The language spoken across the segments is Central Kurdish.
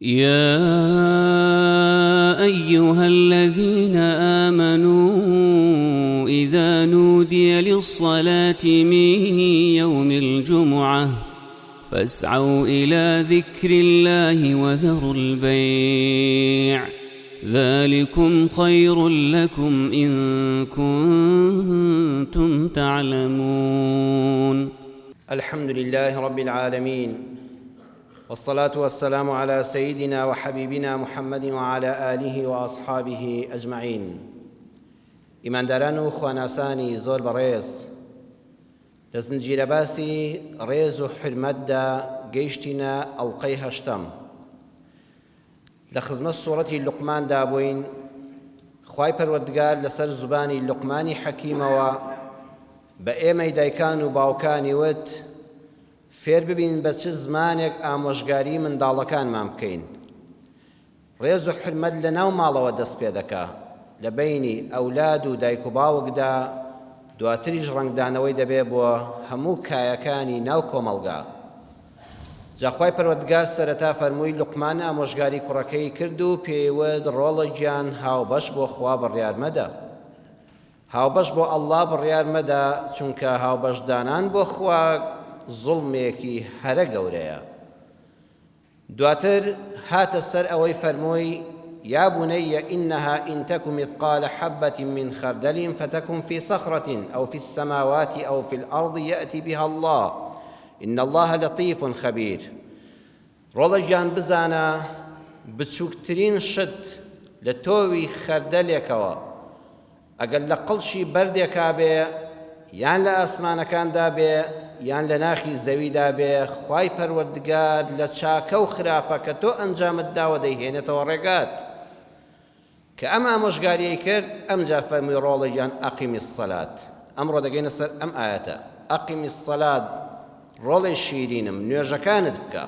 يا أيها الذين آمنوا إذا نودي للصلاة من يوم الجمعة فاسعوا إلى ذكر الله وذروا البيع ذلكم خير لكم إن كنتم تعلمون. الحمد لله رب العالمين، والصلاة والسلام على سيدنا وحبيبنا محمد وعلى آله وأصحابه أجمعين. ئیمانداران و خواناسانی زۆر بەڕێز، لە زنجیرە باسی ڕێز و حرمەتدا گەیشتینە ئەڵقەی هەشتەم. لە خزمەت سوورەتی لوقماندا بووین. خوای پەروەردگار لەسەر زوبانی لوقمانی حەکیمەوە بە ئێمەی دایکان و باوکانی وت فێر ببین بە چ زمانێک ئامۆژگاری منداڵەکانمان بکەین. ڕێز و حرمەت لە ناو ماڵەوە دەست پێ دەکا، لە بینی ئەولاد و دایک و باوکدا، دواتریش ڕەنگدانەوەی دەبێ بۆ هەموو کایەکانی ناو کۆمەڵگا. جاخوای پەروەردگار سەرەتا فەرمووی لوقمان ئامۆژگاری کوڕەکەی کرد و پێیوت ڕۆڵە گیان هاوبەش بۆ خوا بڕیار مەدە، هاوبەش بۆ ئەڵڵا بڕیار مەدە، چونکە هاوبەشدانان بۆ خوا زوڵمێکی هەرە گەورەیە. دواتر هاتە سەر ئەوەی فەرمووی يا بني إنها إن تك مثقال حبة من خردل فتكن في صخرة أو في السماوات أو في الأرض يأتي بها الله إن الله لطيف خبير. ڕۆڵەگیان بزانە بچووکترین شت لە تۆوی خەردەلێکەوە ئەگەر لە قڵشی بەردێکا بێ، یان لە ئاسمانەکاندا بێ، یان لە ناخی زەویدا بێ، خوای پەروەردگار لە چاکە و خراپە کە تۆ ئەنجامت داوە دەیهێنێتەوە ڕێگات. کە ئەم ئامۆژگاریەی کرد، ئەمجا فەرمووی ڕۆڵەگیان ئەقیمی السەلات. ئەمڕۆ دەگەینە سەر ئەم ئایەتە. ئەقیمی السەلات، ڕۆڵی شیرینم، نوێژەکانت بکە.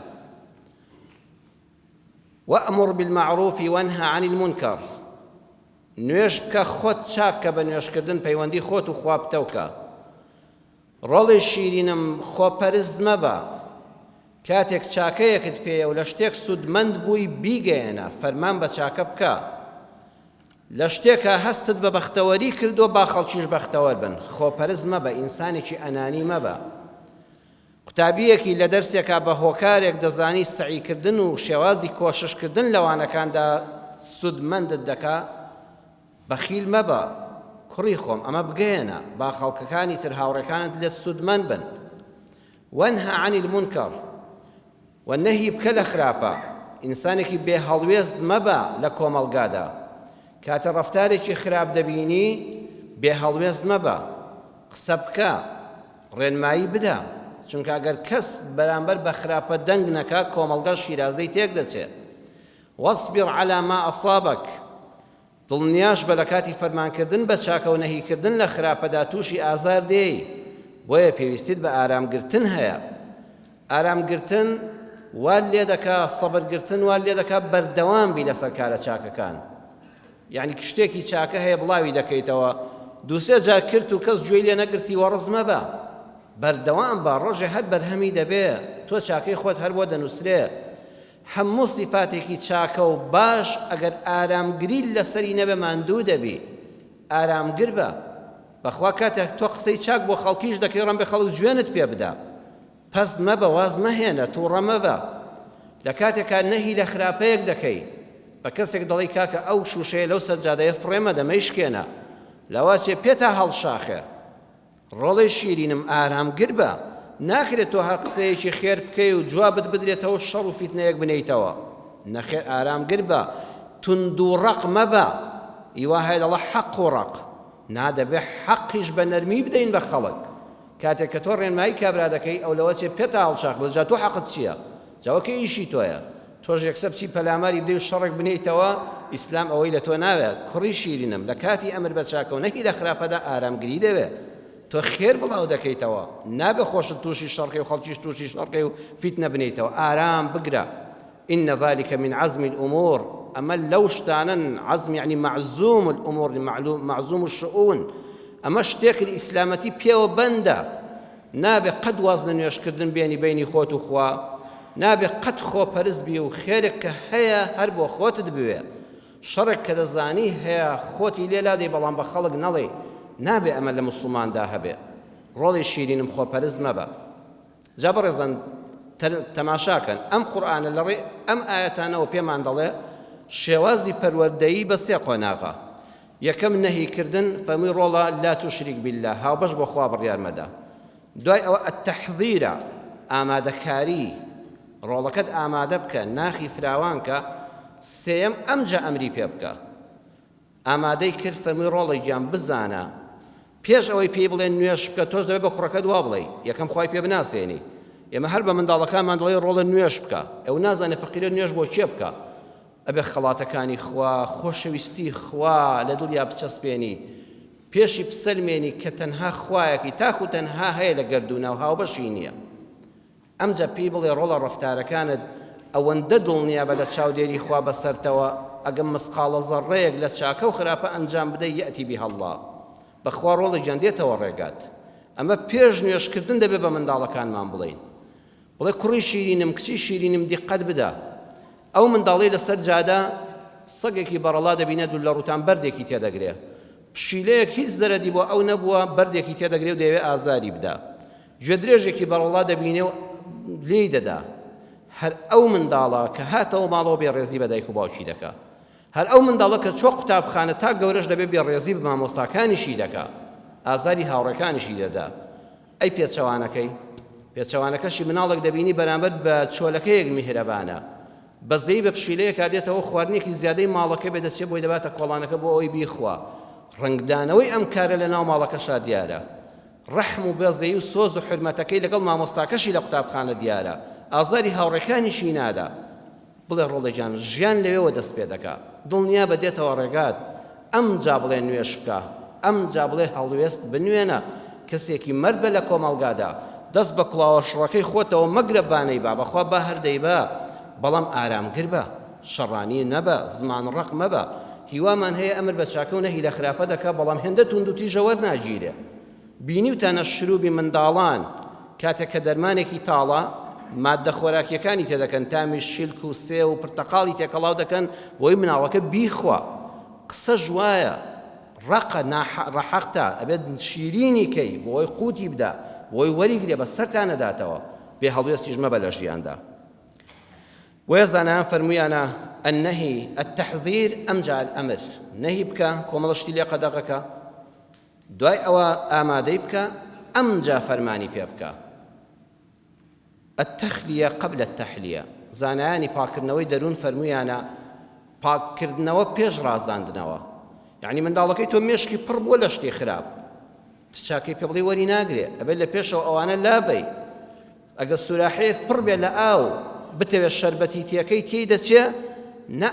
وأمر بالمعروف وانهى عن المنكر. نوێژ بکە، خۆت چاکە بە نوێژکردن، پەیوەندی خۆت و خوا بتەوکە. ڕۆڵی شیرینم، خۆپەرست مەبە. کاتێک چاکەیەکت پێیە و لە شتێک سودمەند بووی بیگەێنە، فەرمان بە چاکە بکە. لە شتێکە هەستت بە بەختەوەری کردو با خەڵکیش بەختەوەر بن. خۆپەرست مەبە، ئینسانێکی ئەنانی مەبە. قوتابیەکی لە دەرسێکا بە هۆکارێک دەزانی سعیکردن و شێوازی کۆششکردن لەوانەکاندا سودمەندت دەکا، بەخیل مەبە. کوڕی خۆم، ئەمە بگەێنە با خەڵکەکانی تر هاوڕێکانت لێت سودمەند بن. وەنهە عن المنکەر، وەنەهی بکە لە خراپە. ئینسانێکی بێ هەڵوێست مەبە لە کۆمەڵگادا. کاتە ڕەفتارێکی خراپ دەبینی، بێ هەڵوێست مەبە، قسە بکە، ڕێنمایی بدە، چونکە ئەگەر کەس بەرامبەر بە خراپە دەنگ نەکا، کۆمەڵگا شیرازەی تێک دەچێت. وەصبر على ما أصابك. دڵنیاش بە لە کاتی فەرمانکردن بە چاکە و نەهیکردن لە خراپەدا تووشی ئازار دێی، بۆیە پێویستیت بە ئارامگرتن هەیە. ئارامگرتن وا لێ دەکا، سەبرگرتن وا لێ دەکا بەردەوام بی لەسەر کارە چاکەکان. یعنی شتێکی چاکە هەیە بڵاوی دەکەیتەوە، دووسێ جار کرد و کەس گوێی لێ نەگرتی، وەڕز مەبە، بەردەوام بە، ڕۆژێ هەر بەرهەمی دەبێ، تۆ چاکەی خۆت هەر بۆ دەنووسرێ. هەموو سیفاتێکی چاکە و باش ئەگەر ئارامگری لەسەری نەبێ ماندوو دەبی. ئارامگر بە، بەخوا کاتێک تۆ قسەی چاک بۆ خەڵکیش دەکەی، ڕەن بێ خەڵک جوێنت پێ بدە. پەست مەبە، واز مەهێنە، تووڕە مەبە. لە کاتێکا نەهی لە خراپەیەک دەکەی، بە کەسێک دەڵی کاکە ئەو شوشەیە لەو سەجادەیە فڕێمە دەمەیشکێنە، لەواچێ پێتا هەڵشاخێ. ڕۆڵی شیرینم، ئارامگر بە. ناکرێت تۆ هەر قسەیەکی خێر بکەی و جوابت بدرێتەوە شەڕ و فیتنەیەک بنیتەوە. نەخێر، ئارامگر بە. توند و ڕق مەبە. ئیوا هەیە دەڵە حەق و ڕق، نادەبێ حەقیش بە نەرمی بدەین بە خەڵک. کاتێک کە تۆ ڕێنمایی کابرا دەکەی، ئەو لەوەچێ پێتا هەڵشاخ بڵێ جا تۆ حەقت چییە؟ جاوەکە ئیشی تۆیە. تۆش یەکسەر بچی پەلاماری بدەی و شەڕێک بنیتەوە، ئیسلام ئەوەی لە تۆ ناوێت. کوڕی شیرینم، لە کاتی ئەمر بە چاکە و نەهی لە خراپەدا ئارامگری دەوێت. تۆ خێر بڵاو دەکەیتەوە، نابێ خۆشت تووشی شەڕکەی و خەڵکیش تووشی شەڕکەی و فیتنە بنیتەوە. ئارام بگرە. إن ذلك من عزم الأمور. أما لو شتانا عزم يعني معزوم الأمور، معزوم الشؤون. أما شتێک ئیسلامەتی پێوە بەندە، نابێ قەد واز لە نوێژکردن بێنی بینی خۆت و خوا. نابێ قەت خۆپەرست بی و خێرێک کە هەیە هەر بۆ خۆتت بوێ شەڕێک کە دەزانی هەیە خۆتی لێلا دەی بەڵام بە خەڵک نەڵێ نابێ ئەمە لە موسڵماندا هەبێ ڕۆڵی شیرینم خۆپەرست مەبە جا بەڕێزان تەماشاکەن ئەم قورئانە لەڕێ ئەم ئاەتانەوە پێمان دەڵێ شێوازی پەروەردەیی بە سێ قۆناغا یەکەم نەهیکردن فەرمووی ڕۆڵە لا توشریک بالله هاوبەش بۆ خوا بڕیار مەدە دوای ئەوە التەحذیرە ئامادەکاری ڕۆڵەکەت ئامادە بکە ناخی فراوانکە سێیەم ئەمجا ئەمری پێ بکە ئامادەی کرد فەرمووی ڕۆڵی گیان بزانە پێش ئەوەی پێی بڵێن نوێش بکە تۆش دەبێت بە کوڕەکەت وا بڵێ یەکەم خوای پێ بناسێنی ئێمە هەر بە منداڵەکانمان دەڵێ ڕۆڵە نوێش بکە ئەو نازانێت فەقیرە نوێش بۆ چێ بکە ئەبێ خەڵاتەکانی خوا خۆشەویستی خوا لە دڵیا بچەسپێنی پێشی بسەلمێنی کە تەنها خوایەکی تاکو تەنها هەیە لە گەردوونە و هاوبەشی نییە ئەمجا پێی بڵێ ڕۆڵە ڕەفتارەکانت ئەوەندە دڵنیابە لە چاودێری خوا بەسەرتەوە ئەگەم مسقاڵە زەڕەیەک لە چاکە و خراپە ئەنجام بدەی یەتی بیها الله بەخوا ڕۆڵی جەندێتەوە ڕێگات ئەمە پێش نوێشکردن دەبێت بە منداڵەکانمان بڵین بڵێ کوڕی شیرینم کچی شیرینم دیقەت بدە ئەو منداڵی لەسەر جادا سەگێکی بەڕەڵا دەبینێت و لە ڕوتان بەردێکی تێدەگرێ پشیلەیەک هیچ زەرەدی بۆ ئەو نەبووە بەردێکی تێدەگرێ و دەیەوێت ئازاری بدا گوێ درێژێکی بەڕەڵا دەبینێ و لێی دەدا هەر ئەو منداڵە کە هاتەوە ماڵەوە بێڕێزی بە دایک و باوکی دەکا هەر ئەو منداڵە کە چۆ قوتابخانە تا گەورەش دەبێت بێڕێزی بە مامۆستاکانیشی دەکا ئازاری هاوڕێکانیشی دەدا ئەی پێچەوانەکەی پێچەوانەکەشی مناڵێک دەبینی بەرامبەر بە چۆلەکەیەک میهرەبانە بەزەی بە پشیلەیەک کادێتەوە خواردنێکی زیادەی ماڵەکە بێ دەچێت بۆی دەباتە کۆڵانەکە بۆ ئەوی بیخوا ڕنگدانەوەی ئەم کارە لە ناو ماڵەکەشا دیارە ڕەحم و بەزەی و سۆز و حرمەتەکەی لەگەڵ مامۆستاکەشی لە قوتابخانە دیارە ئازاری هاوڕێکانیشی نادا بڵێ ڕۆڵەجان ژیان لەوێوە دەست پێ دەکا دڵنیا بەدێتەوە ڕێگات ئەم جا بڵێ نوێش بکە ئەم جا بڵێ هەڵوێست بنوێنە کەسێکی مەرد بە لە کۆمەڵگادا دەست بە کڵاوە شڕەکەی خۆتەوە مەگرە بانەی با بەخوا با هەردەی با بەڵام ئارامگر بە شەڕانی نەبە زمان ڕق مەبە هیوامان هەیە ئەمر بە چاکە و نەهی لە خراپە دەکا بەڵام هێندە توند و تیژە وەرناگیرێ بینیوتانە شروبی منداڵان کاتێک کە دەرمانێکی تاڵە مادە خۆراکیەکانی تێدەکەن تامی شیلک و سێ و پرتەقاڵی تێکەڵاو دەکەن بۆی مناڵەکە بیخوا قسە ژوایە ڕقە ڕەحەقتە ئەبێت شیرینی کەی بۆی قوتی بدە بۆی وەریگرێ بە سەرتان نەداتەوە بێ هەڵوێستیش مەبە لە ژیاندا وێزانیان فەرموویانە النهي التحذير ئەمجا الأمر نهی بکە کۆمەڵشتی لێ قەدەغەکە دوای ئەوە ئامادەی بکە ئەمجا فەرمانی پێ بکە التخلیە قبل التحلیە زانایانی پاکردنەوەی دەروون فەرموویانە پاکردنەوە پێش ڕازاندنەوە یعنی منداڵەکەی تۆ مێشکی پڕ بووە لە شتێ خراپ چاکەی پێ بڵێ وەری ناگرێ ئەبێت لە پێشەوە ئەوانە لابەی ئەگەر سوراحەیەک پڕ بێ لە ئاو بتەوێت شەربەتی تێکەی تێی دەچێ نە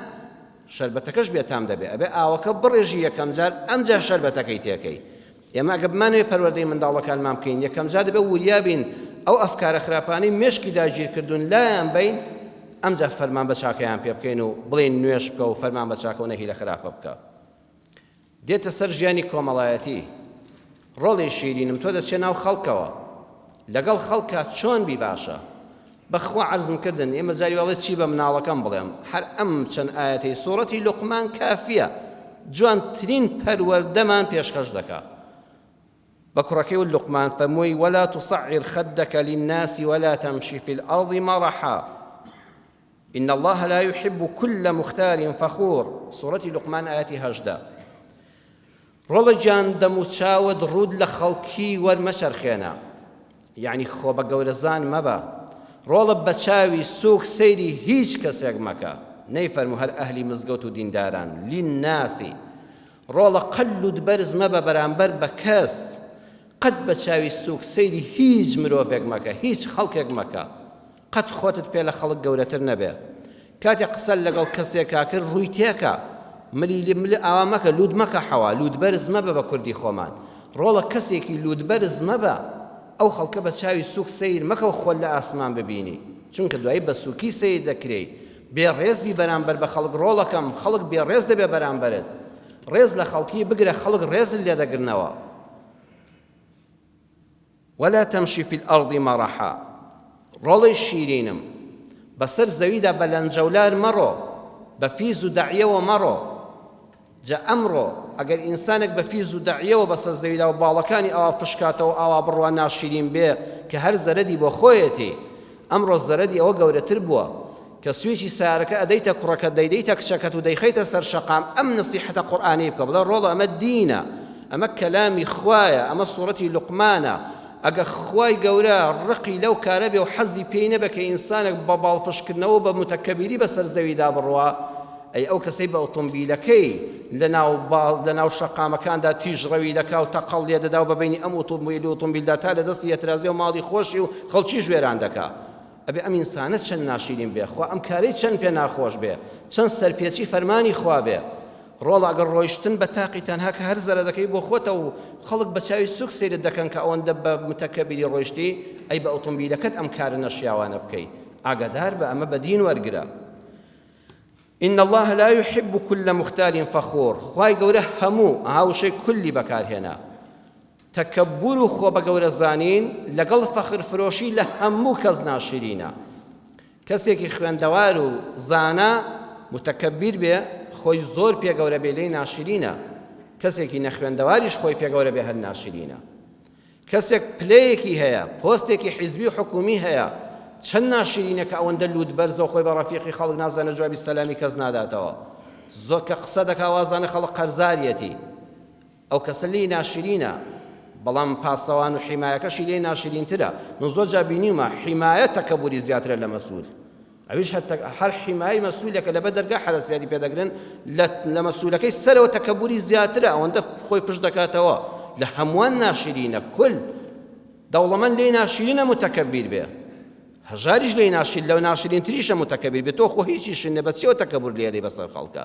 شەربەتەکەش بێتام دەبێت ئەبێ ئاوەکە بڕێژی یەکەم جار ئەمجا شەربەتەکەی تێکەی ئێمە ئەگە بمانوێت پەروەردەی منداڵەکانمان بکەین یەکەم جار دەبێت وریابین ئەو ئەفکارە خراپانەی مێشکی داگیر کردوون لایان بین ئەمجا فەرمان بە چاکەیان پێ بکەین و بڵێن نوێش بکە و فەرمان بە چاکە و نەهی لە خراپە بکە دێتە سەر ژیانی کۆمەڵایەتی ڕۆڵی شیرینم تۆ دەچێ ناو خەڵکەوە لەگەڵ خەڵکە چۆن بی باشە بەخوا عەرزم کردن ئێمە جاری وەڵێ چی بە مناڵەکەم بڵێم هەر ئەم چەند ئاەتەی سوورەتی لوقمان کافیە جوانترین پەروەردەمان پێشکەش دەکا بە کوڕەکەی و لوقمان فەرمووی ولا تصعر خدك للناس ولا تمشي في الأرض مرحا إن الله لا يحب كل مختار فخور سوورەتی لوقمان ئاەتی 18 ڕۆڵە گیان دەم و چاوت ڕوود لە خەڵکی وەرمەچەرخێنە یعنی خۆ بە گەورەزان مەبە ڕۆڵە بە چاوی سووک سەیری هیچ کەسێک مەکە نەیفەرموو هەر ئەهلی مزگەوت و دینداران للناسی ڕۆڵە قەلود بەرز مەبە بەرامبەر بە کەس قەت بە چاوی سووک سەیری هیچ مرۆڤێک مەکە هیچ خەڵکێک مەکە قەت خۆتت پێ لە خەڵک گەورەتر نەبێ کاتێک قسە لەگەڵ کەسێکا کرد ڕووی تێکە ملی ئاوا مەکە لود مەکە حەوا لود بەرز مەبە بە کوردی خۆمان ڕۆڵە کەسێکی لود بەرز مەبە ئەو خەڵکە بە چاوی سووک سیر مەکە و خۆل لە ئاسمان ببینی چونکە دوایی بە سووکی سیر دەکرێی بێڕێزبی بەرامبەر بە خەڵک ڕۆڵەکەم خەڵک بێڕێز دەبێ بەرامبەرت ڕێز لە خەڵکی بگرە خەڵک ڕێزت لێ دەگرنەوە ولا تمشي في الأرض مرحا ڕۆڵی شیرینم بەسەر زەویدا بە لەنجەولار مەڕۆ، بە فیز و دەعیەوە مەڕۆ. جا ئەمڕۆ ئەگەر ئینسانێک بە فیز و دەعیەوە بەسەر زەویدا و باڵەکانی ئاوا فشکاتەوە ئاوا بڕوان ناشرین بێ کە هەر زەرەدی بۆ خۆیەتی، ئەمڕۆ زەرەدی ئەوە گەورەتر بووە کە سوێکی سیارەکە ئەدەیتە کوڕەکە دەیدەیتە کچەکەت و دەیخەیتە سەر شەقام. ئەم نسیحەتە قورئانی بکە، بڵێ ڕۆڵە ئەمە دینە، ئەمە کەلامی خوایە، ئەمە سوورەتی لوقمانە. ئەگە خوای گەورە ڕقی لەو کارە بێ و حەزی پێی نەبە کە ئینسانێک بە باڵفشکردنەوە بە متەکەبیری بەسەر زەویدا بڕوە، ئەی ئەو کەسەی بە ئۆتۆمبیلەکەی لەناو شەقامەکاندا تیژڕەوی دەکا و تەقەڵ لێ دەدا و بەبینی ئەم ئۆتۆمبیل و ئۆتۆمبیلدا تا لە دەستی ئێترازی و ماڵی خۆشی و خەڵکی ژوێران دەکا. ئەبێ ئەم ئینسانە چەند ناشرین بێ، خوا ئەم کارەی چەند پێ ناخۆش بێ، چەند سەرپێچی فەرمانی خوا بێ. ڕۆڵ ئەگەر ڕۆیشتن بە تاقی تەنها کە هەر زەرە دەکەی بۆ خۆتە و خەڵک بە چاوی سوک سێرت دەکەن کە ئەوەندە بە متەکەبیری ڕۆیشتی، ئەی بە ئۆتۆمبیلەکەت ئەم کارە نەشیاوانە بکەی. ئاگادار بە ئەمە بە دین وەرگرە. إن الله لا يحب كل مختال فخور. خوای گەورە هەموو هاوشەی کولی بەکارهێنا. تەکەببور و خۆ بە گەورە زانین لەگەڵ فەخر فرۆشی لە هەموو کەس ناشرینە. کەسێکی خوێندەوار و زانا متەکەبیر بێ خۆی زۆر پێ گەورە بێ لێی ناشرینە. کەسێکی نەخوێندەواریش خۆی پێ گەورە بێ هەر ناشرینە. کەسێک پلەیەکی هەیە، پۆستێکی حیزبی و حکومی هەیە، چەند ناشرینە کە ئەوەندە لوود بەرزە و خۆی بە ڕەفیقی خەڵک نازانە جوابی سەلامی کەس ناداتەوە. زۆر کە قسە دەکا وازانە خەڵک قەرزاریەتی. ئەو کەسە لێی ناشرینە، بەڵام پاسەوان و حیمایەکەشی لێی ناشرینترە. زۆر جا بینیومە حیمایە تەکەبوری زیاترە لە مەسئول. ئەویش هەر حیمایی مەسئولێکە لەبەر دەرگا حرەسیاتی پێدەگرن لە مەسئولەکەی سەرەوە تەکەبوری زیاترە، ئەوەندە خۆی فش دەکاتەوە. لە هەمووان ناشرینە، کل دەوڵەمەند لێی ناشرینە متەکەبیر بێ، هەژاریش لێی ناشرین لەو ناشرینتریشە متەکەبیر بێ. تۆ خۆ هیچیشن نەبە چێوە تەکەبور لێرەی بەسەر خەڵکە.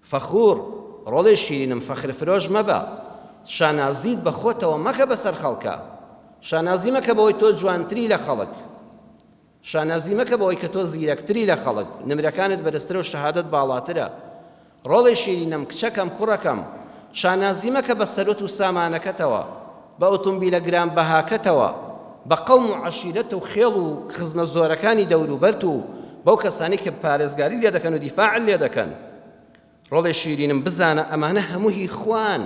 فەخور ڕۆڵی شیرینم، فەخر فرۆش مەبە، شانازیت بە خۆتەوە مەکە بەسەر خەڵکە. شانازی مەکە بەوەی تۆ جوانتری لە خەڵک، شانازی مەکە بەوەی کە تۆ زیرەکتری لە خەڵک، نمرەکانت بەرزترە و شەهادەت باڵاترە. ڕۆڵی شیرینم، کچەکەم کوڕەکەم، شانازی مەکە بە سەرۆت و سامانەکەتەوە، بە ئۆتۆمبیلە گرانبەهاکەتەوە، بە قەوم و عەشیرەت و خێڵ و خزمە زۆرەکانی دەوروبەرت و بەو کەسانی کە پارێزگاری لێ دەکەن و دیفاع لێ دەکەن. ڕۆڵی شیرینم بزانە ئەمانە هەموو هی خوان،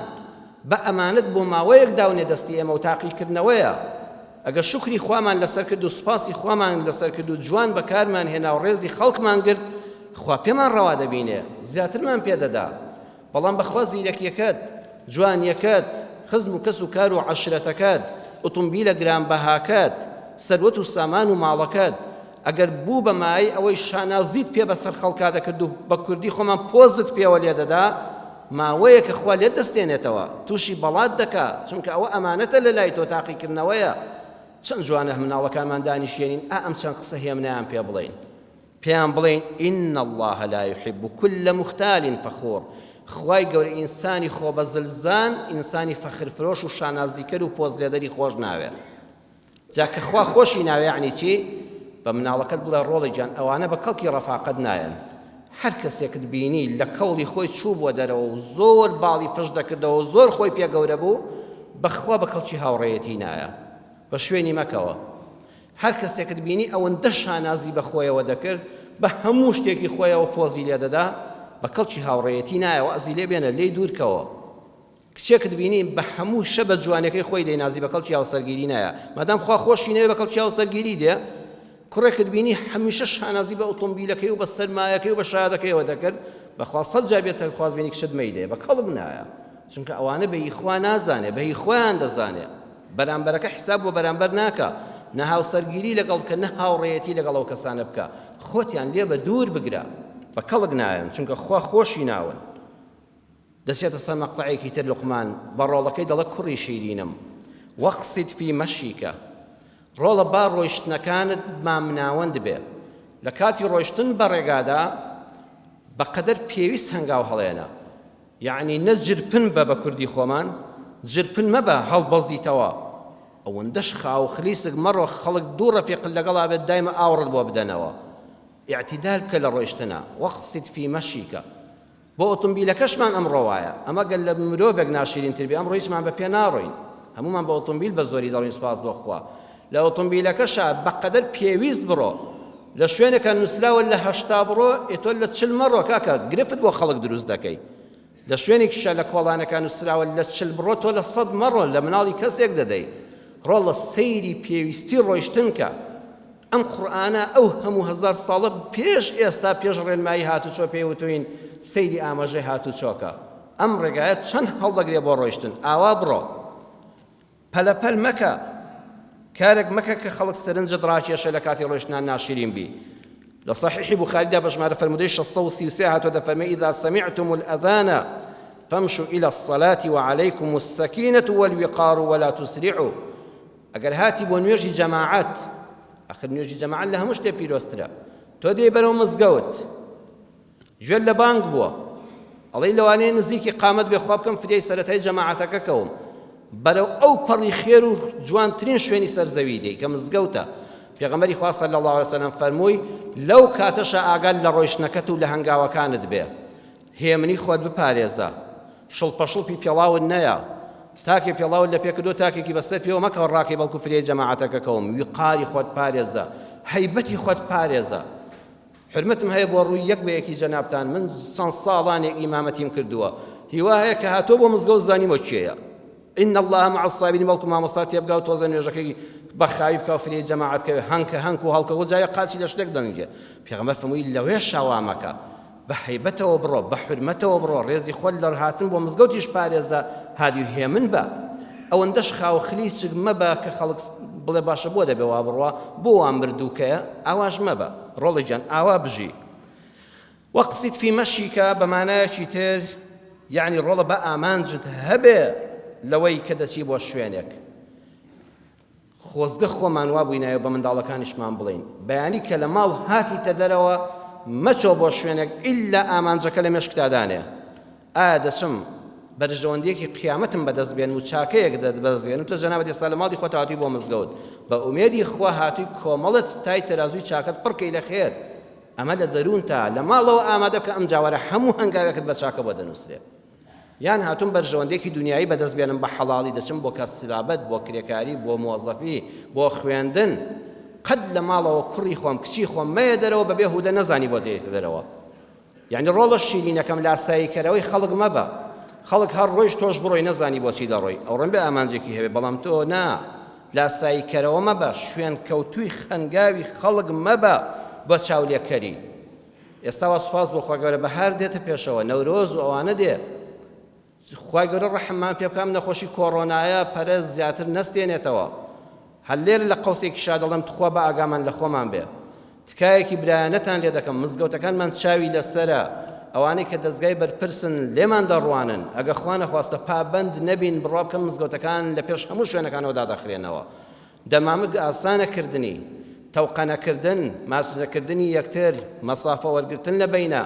بە ئەمانەت بۆ ماوەیەک داونێ دەستی ئێمە و تاقیکردنەوەیە. ئەگەر شکری خوامان لەسەر کرد و سوپاسی خوامان لەسەر کرد و جوان بەکارمان هێنا و ڕێزی خەڵکمان گرت، خوا پێمان ڕەوا دەبینێ، زیاترمان پێدەدا. بەڵام بەخوا زیرەکیەکەت، جوانیەکەت، خزم و کەس و کار و عەشرەتەکەت، ئۆتۆمبیلە گرانبەهاکەت، سەروەت و سامان و ماڵەکەت ئەگەر بوو بە مای ئەوەی شانازیت پێ بەسەر خەڵکا دەکرد و بە کوردی خۆمان پۆزت پێوە لێ دەدا، ماوەیە کە خوا لێت دەستێنێتەوە، تووشی بەڵات دەکات، چونکە ئەوە ئەمانەتە لە لای تۆ تاقیکردنەوەیە. چەند جوانە مناڵەکانمان دانیشێنین، ئەم چەند قسە هێمنیان پێ بڵێن، پێیان بڵێن ئین الله لا يحب كل مختال فخور. خوای گەورە ئینسانی خۆ بە زلزان، ئینسانی فەخر فرۆش و شانازیکەر و پۆز لێدەری خۆش ناوێ. جا کە خوا خۆشی ناوێ یعنی چی؟ بە مناڵەکەت بڵێ ڕۆڵی جان ئەوانە بە کەڵکی ڕەفاقەت نایەن. هەر کەسێکت بینی لە کەوڵی خۆی چوو بووە دەرەوە و زۆر باڵی فش دەکردەوە، زۆر خۆی پێ گەورە بوو، بەخوا بە کەڵکی هاوڕێیەتی نایە، بە شوێنی مەکەوە. هەر کەسێکت بینی ئەوەندە شانازی بە خۆیەوە دەکرد، بە هەموو شتێکی خۆیەوە پۆزی لێ دەدا، بە کەڵکی هاوڕێیەتی نایە و ئەزی لێ بێنە لێی دوورکەوە. کچێکت بینی بە هەموو شە بە جوانەکەی خۆی دەینازی، بە کەڵکی هاوسەرگیری نایە، مادام خوا خۆشی نەوێ بە کەڵکی هاوسەرگیری دێ. کوڕێکت بینی هەمیشە شانازی بە ئۆتۆمبیلەکەی و بە سەرمایەکەی و بە شایەتەکەیەوە دەکرد، بەخوا سەد جار بێتە خواز بینی کشت مەیدێ، بە کەڵک نایە، چونکە ئەوانە بەهی خوا نازانێ، بەهی خۆیان دەزانێ. بەرامبەرەکە حیساب بۆ بەرامبەر ناکە، نە هاوسەرگیری لەگەڵ بکە، نە هاوڕێیەتی لەگەڵ ئەو کەسانە بکە، خۆتیان لێ بە دوور بگرە، بە کەڵک نایەن، چونکە خوا خۆشی ناون. دەچێتە سەر مەقطعێکی تر لوقمان بە ڕۆڵەکەی دەڵێ کوڕی شیرینم، وەقسید فی مەشیکە، ڕۆڵە با ڕۆیشتنەکانت مامناوەند بێ. لە کاتی ڕۆیشتن بە ڕێگادا بەقەدەر پێویست هەنگاو هەڵێنە، یعنی نە جرپن بە بە کوردی خۆمان، جرپن مەبە هەڵبەزیتەوە، ئەوەندەش خاو خلیسک مەڕۆ خەڵک دوو ڕەفیق لەگەڵا بێت دایمە ئاوڕت بۆ بدەنەوە. ئیعتیدال بکە لە ڕۆیشتنە، وەقسید فی مەشیکە. بۆ ئۆتۆمبیلەکەشمان ئەمڕۆ وایە، ئەمە گەل لە مرۆڤێک ناشرینتر بێ، ئەمڕۆ هیچمان بە پێ ناڕۆین، هەمومان بە ئۆتۆمبیل بە زۆری دەڕۆین، سوپاس بۆ خوا. لە ئۆتۆمبیلەکەشە بەقەدەر پێویست بڕۆ، لە شوێنێکە نووسراوە لە 80 بڕۆ ئێتۆ لە 40 مەڕۆ کاکە گرفت بۆ خەڵک دروست دەکەی لە شوێنێکیشە لە کۆڵانەکان نووسراوە لە 40 بڕۆ تۆ لە 100 مەڕۆ لە مناڵی کەسێک دەدەی ڕۆڵە سەیری پێویستی ڕۆیشتن کە ئەم قورئانە ئەو هەموو هەزار ساڵە پێش ئێستا پێش ڕێنمایی هاتوچۆ پێوتوین سەیری ئاماژەی هاتوچۆکە ئەم ڕێگایە چەند هەڵدەگرێ بۆ ڕۆیشتن ئاوا بڕۆ پەلەپەل مەکە کارێک مەکە کە خەڵک سەرنجت ڕاکێشە لە کاتی ڕۆیشتنان ناشرین بی لە صحیحی بوخاریدا بەژمارە فەرمودەی 633 هاتووە دەفەرمێ إذا سمعتم الأذان فامشوا إلى الصلاة وعليكم السكينة والوقار ولا تسرعوا ئەگەر هاتی بۆ نوێژی جەماعەت ئەخر نوێژی جەماعەت لە هەموو شتێ پیرۆسترە تۆ دێ بەرەو مزگەوت گوێت لە بانگ بووە ئەڵێی لەوانەیە نزیکی قامەت بێ خوا بکەم فدیەی سەرەتای جەماعەتەکە کەوم بەرەو ئەو پەڕی خێر و جوانترین شوێنی سەرزەوی دێ کە مزگەوتە پێغەمبەری خوا صلی الله علیه وسلم فەرمووی لەو کاتەشە ئاگال لە ڕۆیشتنەکەت و لە هەنگاوەکانت بێ هێمنی خۆت بپارێزە شڵپەشڵپی پێڵاوت نەیە تاکێ پێڵاوت لە پێکردۆ تاکێکی بەسەر پێوە مەکەوە ڕاکەی بەڵکو فرێ جەماعەتەکە کەوم ویقاری خۆت پارێزە هەیبەتی خۆت پارێزە حرمەتم هەیە بۆ ڕووی یەک بە یەکی جەنابتان من چەند ساڵانێک ئیمامەتیم کردووە هیوا هەیە کە هاتۆ بۆ مزگەوت زانیمە چێیە إن الله مع الصابرين بەڵکو مامۆستا تێبگا و تۆزە نوێژەکەی بەخاوی بکە و فرێ جەماعەتکەوێ هەنگ و هەڵکە و جایە قاچی لە شتێک دەنگێ پێغەمبەر فەرمووی لەوێ شاوامەکە بە هەیبەتەوە بڕۆ بە حرمەتەوە بڕۆ ڕێزی خۆت لە هاتن بۆ مزگەوتیش پارێزە هادی و هێمن بە ئەوەندەش خاو خلیچک مەبە کە خەڵک بڵێ باشە بۆ دەبێ وا بڕوا بۆ وان بردووکەیە ئاواش مەبە ڕۆڵی گیان ئاوا بژی وەقسید فی مەشیکە بەمانایەکی تر یعنی ڕۆڵە بە ئامانجت هەبێ لەوەی کە دەچی بۆ شوێنێک خۆزگە خۆمان وا بووینایە بە منداڵەکانیشمان بڵین بەیانی کە لە ماڵ هاتیتە دەرەوە مەچۆ بۆ شوێنێک ئیلا ئامانجەکە لە مێشکدادانێ ئایا دەچم بەرژەوەندیەکی قیامەتم بەدەست بێن و چاکەیەک دەست بێن و تۆ جەنابەت ئێستا لە ماڵی خۆت هاتووی بۆ مزگەوت بە ئومێدی خوا هاتووی کۆمەڵت تای تەرازوی چاکەت پڕکەی لە خێر ئەمە لە دەروونتە لە ماڵەوە ئامادە بکە ئەم جاوارە هەموو هەنگاوێکت بە چاکە بۆ دەنووسرێ یان هاتوون بەرژەوەندێکی دنیایی بەدەست بێنم بە حەڵاڵی دەچم بۆ کەسبابەت بۆ کرێکاری بۆ مۆزەفی بۆ خوێندن قەت لە ماڵەوە کوڕی خۆم کچی خۆم مەیە دەرەوە بەبێ هودە نەزانی بۆ دێتە دەرەوە یعنی ڕۆڵە شیرینەکەم لاساییکەرەوەی خەڵک مەبە خەڵک هەر ڕۆیش تۆش بڕۆی نەزانی بۆچی دەڕۆی ئەو ڕەن بێ ئامانجێکی هەبێ بەڵام تۆ نا لاساییکەرەوە مەبە شوێن کەوتووی خەنگاوی خەڵک مەبە بۆ چاولێکەری ئێستا وا سوپاس بۆ خوا گەورە بەهار دێتە پێشەوە نەورۆز و ئەوانە دێ خوای گەورە ڕەحممان پێ بکەم نەخۆشی کۆڕۆنایە پەرەز زیاتر نەستێنێتەوە هەر لێرە لە قەوسێکی شا دەڵێم تخوا بە ئاگامان لە خۆمان بێ تکایەکی برایەنەتان لێ دەکەم مزگەوتەکانمان چاوی لەسەرە ئەوانەی کە دەستگای بەرپرسن لێمان دەڕوانن ئەگە خوا نەخواستە پابەند نەبین بڕوا بکەم مزگەوتەکان لە پێش هەموو شوێنەکانەوە دادەخرێنەوە دەمامک ئاسانەکردنی تەوقەنەکردن ماچنەکردنی یەکتر مەسافە وەرگرتن لە بەینە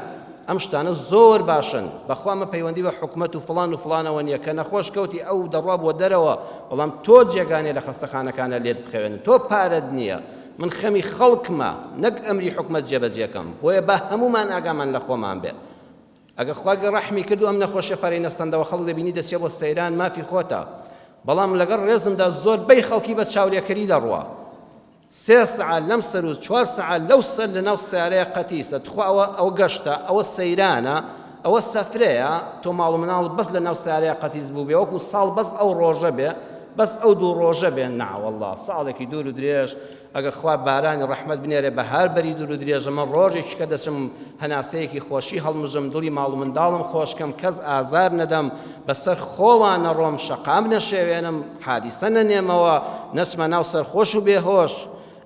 ئەم شتانە زۆر باشن بەخوامە پەیوەندی بە حکومەت و فڵان و فڵانەوە نییە کە نەخۆش کەوتی ئەو دەڕوا بۆ دەرەوە بەڵام تۆ جێگانێ لە خەستەخانەکانە لێت بخەوێن تۆ پارەت نییە من خەمی خەڵکمە نەک ئەمری حکومەت جێبەجێکەم بۆیە بە هەمومان ئاگامان لە خۆمان بێ ئەگە خواگە ڕەحمی کردو ئەم نەخۆشیە پەرەی نەستەندەوە خەڵک دەبینی دەچێ بۆ سەیران مافی خۆتە بەڵام لەگەڵ ڕێزمدا زۆر بەی خەڵکی بە چاولێکەری دەڕوا 3 سعات لەم سەر و 4 سعات لەو سەر لەناو سیارەیە قەتیسە تخوا ئەوە گەشتە ئەوە سەیرانە ئەوە سەفرەیە تۆ ماڵ و مناڵ بەس لەناو سیارەیە قەتیس بوو بێ وەکو ساڵ بەس ئەو ڕۆژە بێ بەس ئەو دوو ڕۆژە بێ ناوەڵڵا ساڵێکی دوور و درێژ ئەگە خوا بارانی ڕەحمەت بنێرێ بەهار بەری دوور و درێژە من ڕۆژێکی کە دەچم هەناسەیەکی خۆشی هەڵمژم دڵی ماڵ و منداڵم خۆشکەم کەس ئازار نەدەم بەسەر خۆوان نەڕۆم شەقام نەشێوێنم حادیسە نەنێمەوە نەچمە ناو سەرخۆش و بێهۆش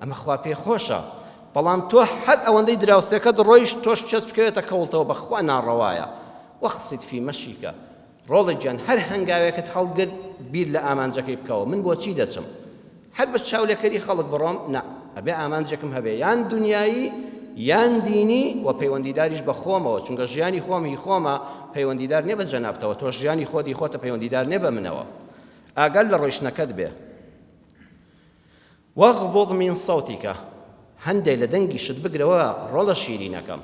ئەمە خوا پێ خۆشە بەڵام تۆ هەر ئەوەندەی دراوسێکەت ڕۆیش تۆش چەسب بکەوێتە کەوڵتەوە بەخوا ناڕەوایە وەقسید فی مەشیکە ڕۆڵی گیان هەر هەنگاوێکت هەڵگرت بیر لە ئامانجەکەی بکەوە من بۆچی دەچم هەر بە چاولێکەری خەڵک بڕۆم نا ئەبێ ئامانجێکم هەبێ یان دنیایی یان دینی و پەیوەندیداریش بە خۆمەوە چونکە ژیانی خۆمی خۆمە پەیوەندیدار نێ بە جەنابتەوە تۆ ژیانی خۆتی خۆتە پەیوەندیدار نێ بە منەوە ئاگەر لە ڕۆیشتنەکەت بێ واغضض من صوتك هەندێک لە دەنگی شت بگرەوە ڕۆڵە شیرینەکەم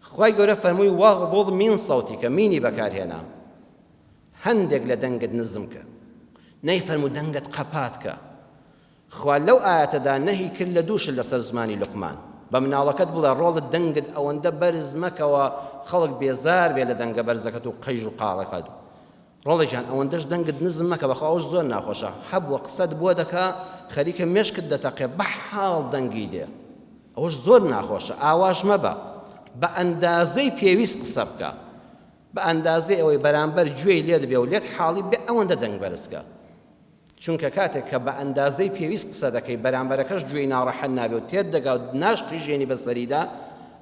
خوای گەورە فەرمووی واغضض من صوتك مینی بەکارهێنا هەندێک لە دەنگت نزم کە نەیفەرموو دەنگت قەپات کە خوا لەو ئاەتەدا نەهی کرد لە دووشت لەسەر زمانی لوقمان بە مناڵەکەت بڵێ ڕۆڵت دەنگت ئەوەندە بەرز مەکەوە خەڵک بێزار بێ لە دەنگە بەرزەکەت و قەیژ و قاڕەکەت ڕۆڵێکیان ئەوەندەش دەنگت نزم مەکە بەخوا ئەوش زۆر ناخۆشە هەبووە قسەت بۆ دەکا خەریکە مێشکت دەتەقێ بە حاڵ دەنگی دێ ئەوش زۆر ناخۆشە ئاواش مەبە بە ئەندازەی پێویست قسە بکە بە ئەندازەی ئەوەی بەرامبەر گوێی لێ دەبێ و لێت حاڵی بێ ئەوەندە دەنگ بەرزکە چونکە کاتێک کە بە ئەندازەی پێویست قسە دەکەی بەرامبەرەکەش گوێی ناڕەحەت نابێ و تێت دەگا و ناشقی ژێنی بەسەریدا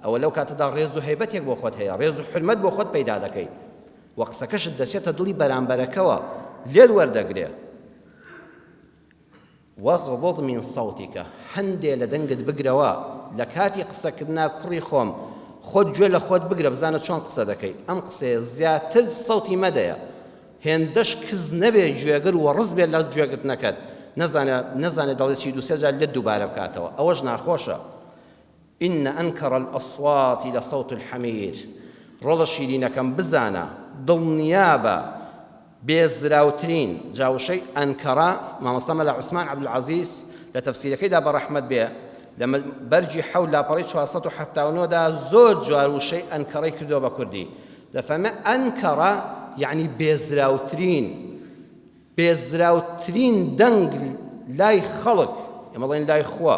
ئەوە لەو کاتەدا ڕێز و هەیبەتێک بۆ خۆت هەیە ڕێز و حرمەت بۆ خۆت پەیدا دەکەی و قسەکەشت دەچێتە دڵی بەرامبەرەکەوە لێت وەردەگرێ وەغضض من صوتیکە هەندێ لە دەنگت بگرەوە لە کاتی قسەکردنا کوڕی خۆم خۆت گوێ لە خۆت بگرە بزانە چۆن قسە دەکەی ئەم قسەیە زیاتر سەوتی مەدەیە هێندەش کز نەبێ گوێگر و ڕز بێت لە گوێگرتنەکەت نەزانێ دەڵێت چی دووسێ جار لێت دووبارە بکاتەوە ئەوەش ناخۆشە إن أنكر الأصوات لصوت الحمير ڕۆڵە شیرینەکەم بزانە دڵنیابە بێزراوترین جاوشەی ئەنکەرا مامۆستا مەلا عوسمان عەبدولعەزیز لە تەفسیرەکەیدا بەڕەحمەت بێ لە بەرجی حەول لاپەڕی 479دا زۆر جوار وشەی ئەنکەڕەی کردووە بە کوردی دەفەرمێ ئەنکەرا یعنی بێزراوترین دەنگ لای خەڵک ئێمەڵێن لای خوا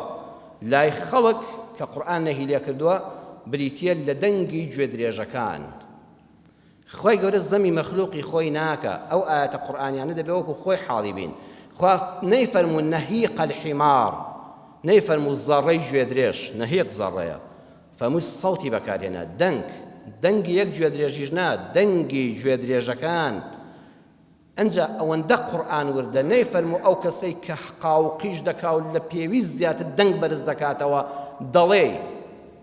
لای خەڵک کە قورئان نەهی لێ کردووە بریتیە لە دەنگی گوێ درێژەکان خۆی گەورە زەمی مەخلوقی خۆی ناکە ئەو ئاەتە قورئانیانە دەبێ وەکو خۆی حاڵی بین خوا نەیفەرموو نەهیق الحیمار نەیفەرموو زەڕەی گوێ درێژ نەهیق زەڕەیە فەرمووی سەوتی بەکارهێنا دەنگی یەک گوێ درێژیش نا دەنگی گوێ درێژەکان ئەنجا ئەوەندە قورئان وردە نەیفەرموو ئەو کەسەی کە قاوقیش دەکا و لە پێویست زیاتر دەنگ بەرز دەکاتەوە دەڵێ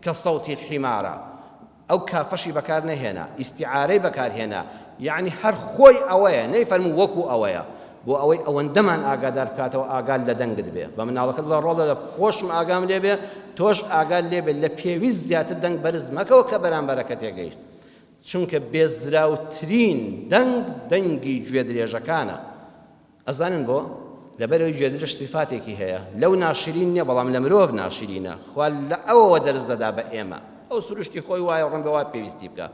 کە سەوتی الحیمارە ئەو کافەشی بەکار نەهێنا ئیستیعارەی بەکارهێنا یعنی هەر خۆی ئەوەیە نەیفەرموو وەکو ئەوەیە بۆ ئەوەی ئەوەندەمان ئاگادار بکاتەوە ئاگال لە دەنگت بێ بە مناڵەکەت بڵێ ڕۆڵە لە خۆشم ئاگام لێ بێ تۆش ئاگال لێ بێ لە پێویست زیاتر دەنگ بەرز مەکەوە کە بەرامبەرەکەت تێگەیشت چونکە بێزراوترین دەنگی گوێ درێژەکانە ئەزانن بۆ لەبەرەوەی گوێ درێژ صفاتێکی هەیە لەو ناشرین نییە بەڵام لە مرۆڤ ناشرینە خوا لە ئەوەوە دەرز دەدا بە ئێمە ئەو سروشتی خۆی وایە ڕەنگە وا پێویستی بکە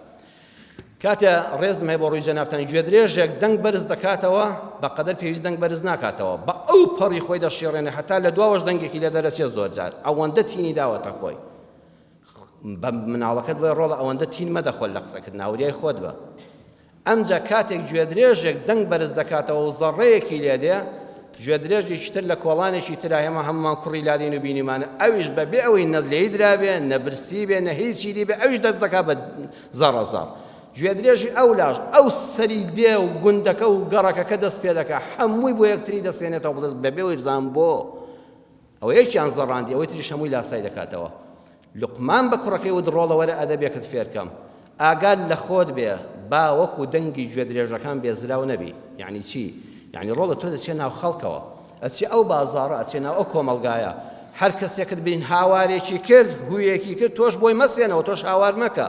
کاتێ ڕێزم هەیە بۆ ڕووی جەنابتان گوێ درێژێک دەنگ بەرز دەکاتەوە بەقەدەر پێویست دەنگ بەرز ناکاتەوە بە ئەو پەڕی خۆی دەشێڕێنێ هەتا لە دواوەش دەنگێکی لە دەرەچێت زۆر جار ئەوەندە تینی داوەتە خۆی بە مناڵەکەت بڵێ ڕۆڵە ئەوەندە تین مەدەخۆت لە قسەکردن هاوریای خۆت بە ئەمجا کاتێک گوێ درێژێک دەنگ بەرز دەکاتەوە و زەڕەیەکی لێ دێ گوێ درێژێکی تر لە کۆڵانێکی ترا هێمە هەمومان کوڕی لادین و بینیمانە ئەویش بەبێ ئەوەی نە لێی درابێ نە برسی بێ نە هیچی دی بێ ئەویش دەست دەکات بە زەڕەزار گوێ درێژی ئەو لاژ ئەو سەری دێ و گوندەکە و گەڕەکەکە دەست پێ دەکا هەمووی بۆ یەکتری دەستێنێتەوە بەدەست بەبێ ئەوەی بزان بۆ ئەوە یەکیان زەڕاندی ئەوەی تریش هەمووی لاسای دەکاتەوە لقمان بە کوڕەکەی ود ڕۆڵە وەرە ئەدەبێکت فێرکەم ئاگال لە خۆت بێ با وەکو دەنگی گوێ درێژەکان بێزراو نەبی یعنی چی یعنی ڕۆڵە تۆ دەچێ ناو خەڵکەوە ئەچێ ئەو بازاڕە ئەچێ ناو ئەو کۆمەڵگایە هەر کەسێکت بین هاوارێکی کرد هویەکی کرد تۆش بۆی مەسێنەوە تۆش هاوار مەکە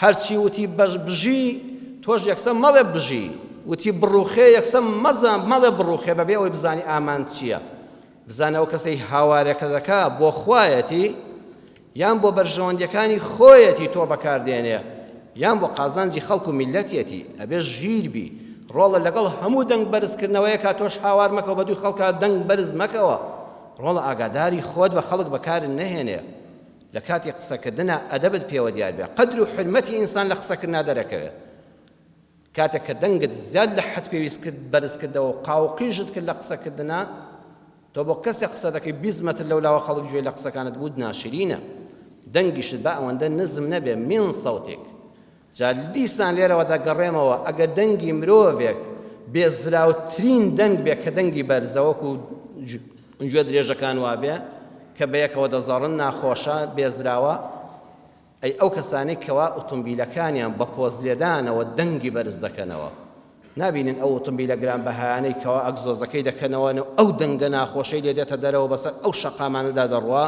هەرچی وتی بژی تۆش یەکسە مەڵێ بژی وتی بڕوخێ یەکسە مەڵێ بڕوخێ بەبێ ئەوەی بزانی ئامان چییە بزانە ئەو کەسەی هاوارێکە دەکا بۆ خوایەتی یان بۆ بەرژەوەندەکانی خۆیەتی تۆ بەکاردێنێ یان بۆ قازانجی خەڵک و میلەتیەتی ئەبێ ژیر بی ڕۆڵە لەگەڵ هەموو دەنگ بەرزکردنەوەیە کا تۆش هاوار مەکەوە بە دوو خەڵکا دەنگ بەرز مەکەوە ڕۆڵە ئاگاداری خۆت بە خەڵک بەکارن نەهێنێ لە کاتی قسەکردنە ئەدەبت پێوە دیار بێ قەدر و حرمەتی ئینسان لە قسەکردنا دەرەکەوێت کاتێک کە دەنگت زیاد لە حەد پێویست کرد بەرز کردەوە و قاوقیژت کرد لە قسەکردنا تۆ بۆ کەسێک قسە دەکەی 20 مەتر لەولاوە خەڵک گوێ لە قسەکانت بود ناشرینە دەنگیشت بە ئەوەندە نزم نەبێ من سەوتێک جا دیسان لێرەوە دەگەڕێمەوە ئەگەر دەنگی مرۆڤێک بێزراوترین دەنگ بێ کە دەنگی بەرزەوەکو گوێ درێژەکان وابێ کە بەیەکەوە دەزەڕن ناخۆشە بێزراوە ئەی ئەو کەسانەی کەوا ئۆتۆمبیلەکانیان بە پۆزلێدانەوە دەنگی بەرز دەکەنەوە نابینن ئەو ئۆتۆمبیلە گرانبەهایانەی کەوا ئەگزۆزەکەی دەکەنەوە ئەو دەنگە ناخۆشەی لێ دێتە دەرەوە بەسەر ئەو شەقامانەدا دەڕوا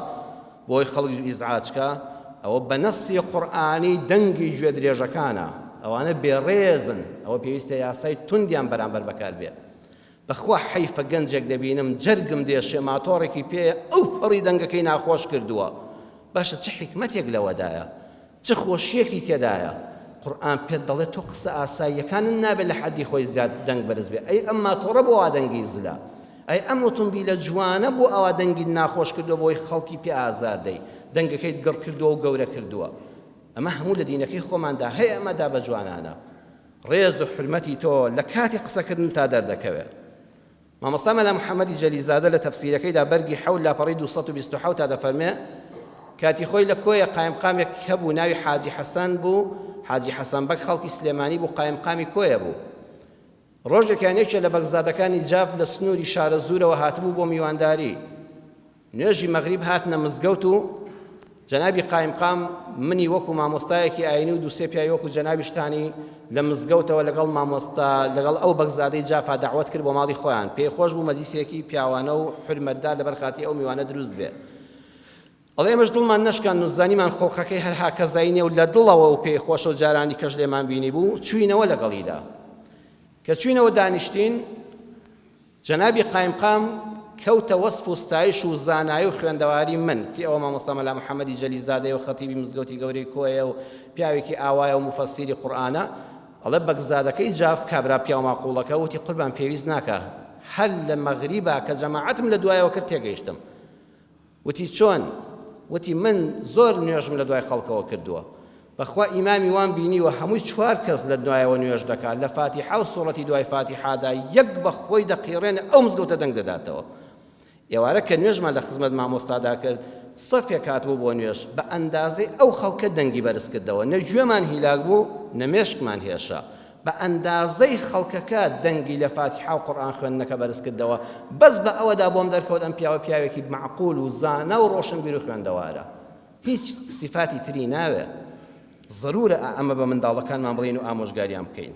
بۆی خەڵکی ئیزعاجکە ئەوە بە نەسی قورئانی دەنگی گوێ درێژەکانە ئەوانە بێڕێزن ئەوە پێویستە یاسای توندیان بەرامبەر بەکار بێ بەخوا حەیفە گەنجێک دەبینم جەرگم دێشێ ماتۆڕێکی پێ ئەو پەڕی دەنگەکەی ناخۆش کردووە باشە چه حکمەتێک لەوەدایە چه خۆشیەکی تێدایە قورئان پێت دەڵێت تۆ قسە ئاساییەکانت نابێت لە حەدی خۆی زیاد دەنگ بەرز بێ ئەی ئەمما تۆڕە بۆ وا دەنگی زلە ئەی ئەم ئۆتۆمبیلە جوانە بۆ ئەوا دەنگی ناخۆش کردووە بۆی خەڵکی پێ ئازار دەی دەنگەکەیت گڕ کردووە و گەورە کردووە ئەمە هەموو لە دینەکەی خۆماندا هەیە ئەمەدا بە جوانانە ڕێز و حرمەتی تۆ لە کاتی قسەکردن تا دەردەکەوێت مامۆستا مەلا محەممەدی جەلیزادە لە تەفسیرەکەیدا بەرگی حەول لاپەڕی 227 تا دەفەرمێ کاتی خۆی لە کۆیە قایمقامێک هەبوو ناوی حاجی حەسەن بوو حاجی حەسەن بەک خەڵکی سلێمانی بوو قایمقامی کۆیە بوو ڕۆژێکیان یەکێ لە بەگزادەکانی جاف لە سنووری شارە زوورەوە هاتبوو بۆ میوانداری نوێژی مەغریب هاتنە مزگەوت و جەنابی قایمقام منی وەکو مامۆستایەکی ئاینی و دووسێ پیاوی وەکو جەنابی شتانی لە مزگەوتەوە لەگەڵ مامۆستا لەگەڵ ئەو بەگزادەی جافا دەعوەت کرد بۆ ماڵی خۆیان پێی خۆش بوو مەجلیسێکی پیاوانە و حرمەتدار لەبەر خاتی ئەو میوانە دروست بێ ئەڵێ ئێمەش دڵمان نەشکان و زانیمان خۆڵقەکەی هەر هاکەزایی نیە و لە دڵەوە و پێی خۆشە و جارانی کەش لێمان بینی بوو چوینەوە لەگەڵیدا کە چوینەوە دانیشتین جەنابی قایمقام کەوتە وەسف و ستایش و زانایی و خوێندەواری من کە ئەوە مامۆستا مەلا محەممەدی جەلیزادەیە و خەتیبی مزگەوتی گەورەی کۆیە و پیاوێکی ئاوایە و مفەسیری قورئانە ئەڵێ بەگزادەکەی جاف کابرا پیا و ماقوڵەکە وتی قوربان پێویست ناکە هەر لە مەغریبا کە جەماعەتم لە دوایەوە کرد تێگەیشتم وتی چۆن وتی من زۆر نوێژم لە دوای خەڵکەوە کردووە بەخوا ئیمامی وان بینیوە هەمووی 4 کەس لە دوایەوە نوێژ دەکات لە فاتیحە و سوڕەتی دوای فاتیحادا یەک بە خۆی دەقیڕێنە ئەو مزگەوتە دەنگ دەداتەوە ئێوارە کە نوێژمان لە خزمەت مامۆستادا کرد سەفێک هاتبوو بۆ نوێژ بە ئەندازەی ئەو خەڵکە دەنگی بەرز کردەوە نە گوێمان هیلاک بوو نە مێشکمان هێشە بە ئەندازەی خەڵکەکە دەنگی لە فاتیحە و قورئان خوێندنەکە بەرز کردەوە بەس بە ئەوەدا بۆم دەرکەوت ئەم پیاوە پیاوێکی معقول و زانە و ڕۆشنبیر و خوێندەوارە هیچ صفاتی تری ناوێ ضرورە ئەمە بە منداڵەکانمان بڵین و ئامۆژگاریان بکەین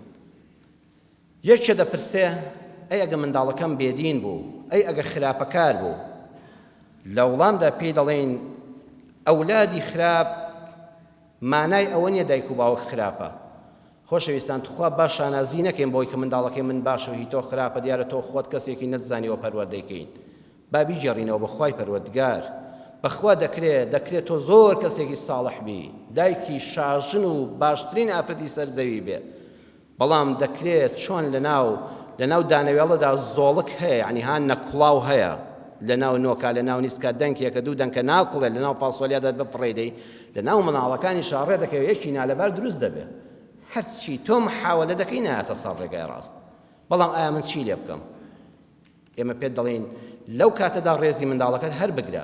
یەکێ دەپرسێ ئەی ئەگە منداڵەکەم بێدین بوو ئەی ئەگە خراپەکار بوو لە وڵامدا پێی دەڵێن ئەولادی خراپ مانای ئەوە نییە دایک و باوک خراپە خۆشەویستان توخوا باش شانازی نەکەین بۆی کە منداڵەکەی من باشە و هی تۆ خراپە دیارە تۆ خۆت کەسێکی نەتزانیەوە پەروەردەیکەین با بیجێڕینەوە بەخوای پەروەردگار بەخوا دەکرێت تۆ زۆر کەسێکی ساڵح بی دایکی شاژن و باشترین ئافرەتی سەرزەوی بێ بەڵام دەکرێت چۆن لەناو دانەوێڵەدا زۆڵک هەیە یعنی هان نەکوڵاو هەیە لەناو نۆکا لەناو نیسکە دەنگێکە دوو دەنگکە ناکوڵێ لەناو فاسۆلیادا بفڕێدەی لەناو مناڵەکانی شاڕێ دەکەوێت یەکی نالەبار دروست دەبێت هەرچی تۆ محاولە دەکەی نایەتە سەر ڕێگای ڕاست بەڵام ئایا من چی لێ بکەم ئێمە پێت دەڵێن لەو کاتەدا ڕێزی منداڵەکەت هەر بگرە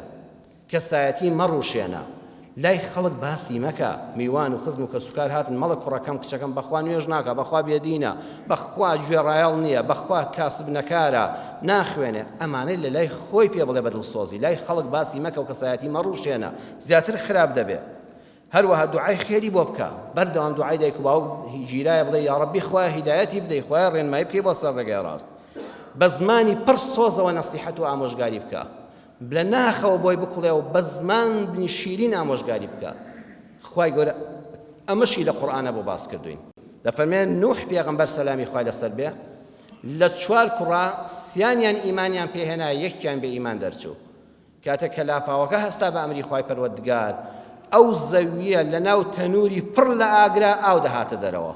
کەسایەتی مەڕوشێنە لای خەڵک باسی مەکە میوان و خزم و کەسوکار هاتن مەڵک کوڕەکەم کچەکەم بەخوا نوێژ ناکە بەخوا بێدینە بەخوا گوێڕایەڵ نییە بەخوا کاسب نەکارە ناخوێنێ ئەمانەی لە لای خۆی پێ بڵێ بەدڵسۆزی لای خەڵک باسی مەکە و کەسایەتی مەڕوشێنە زیاتر خراپ دەبێت هەروەها دوعای خێری بۆ بکە بەردەوام دوعای دایک و باوک گیرایە بڵێ یا ڕەبی خوا هیدایەتی بدەی خوا ڕێنمایی بکەی بۆ سەر ڕێگای ڕاست بە زمانی پڕ سۆزەوە نەسیحەت و ئامۆژگاری بکە بلە ناخەوە بۆی بکڵێ و بە زمان بنی شیرین ئامۆژگاری بکە خوای گەورە ئەمەشی لە قورئانە بۆ باس کردوین دەفەرمێن نوح پێغەمبەر سەلامی خوای لەسەر بێ لە 4 کوڕا 3یان ئیمانیان پێهێنا یەکیان بێ ئیمان دەرچوو کاتێک کە لافاوەکە هەستا بە ئەمری خوای پەروەردگار ئەو زەویە لەناو تەنووری پڕ لە ئاگرا ئاو دەهاتە دەرەوە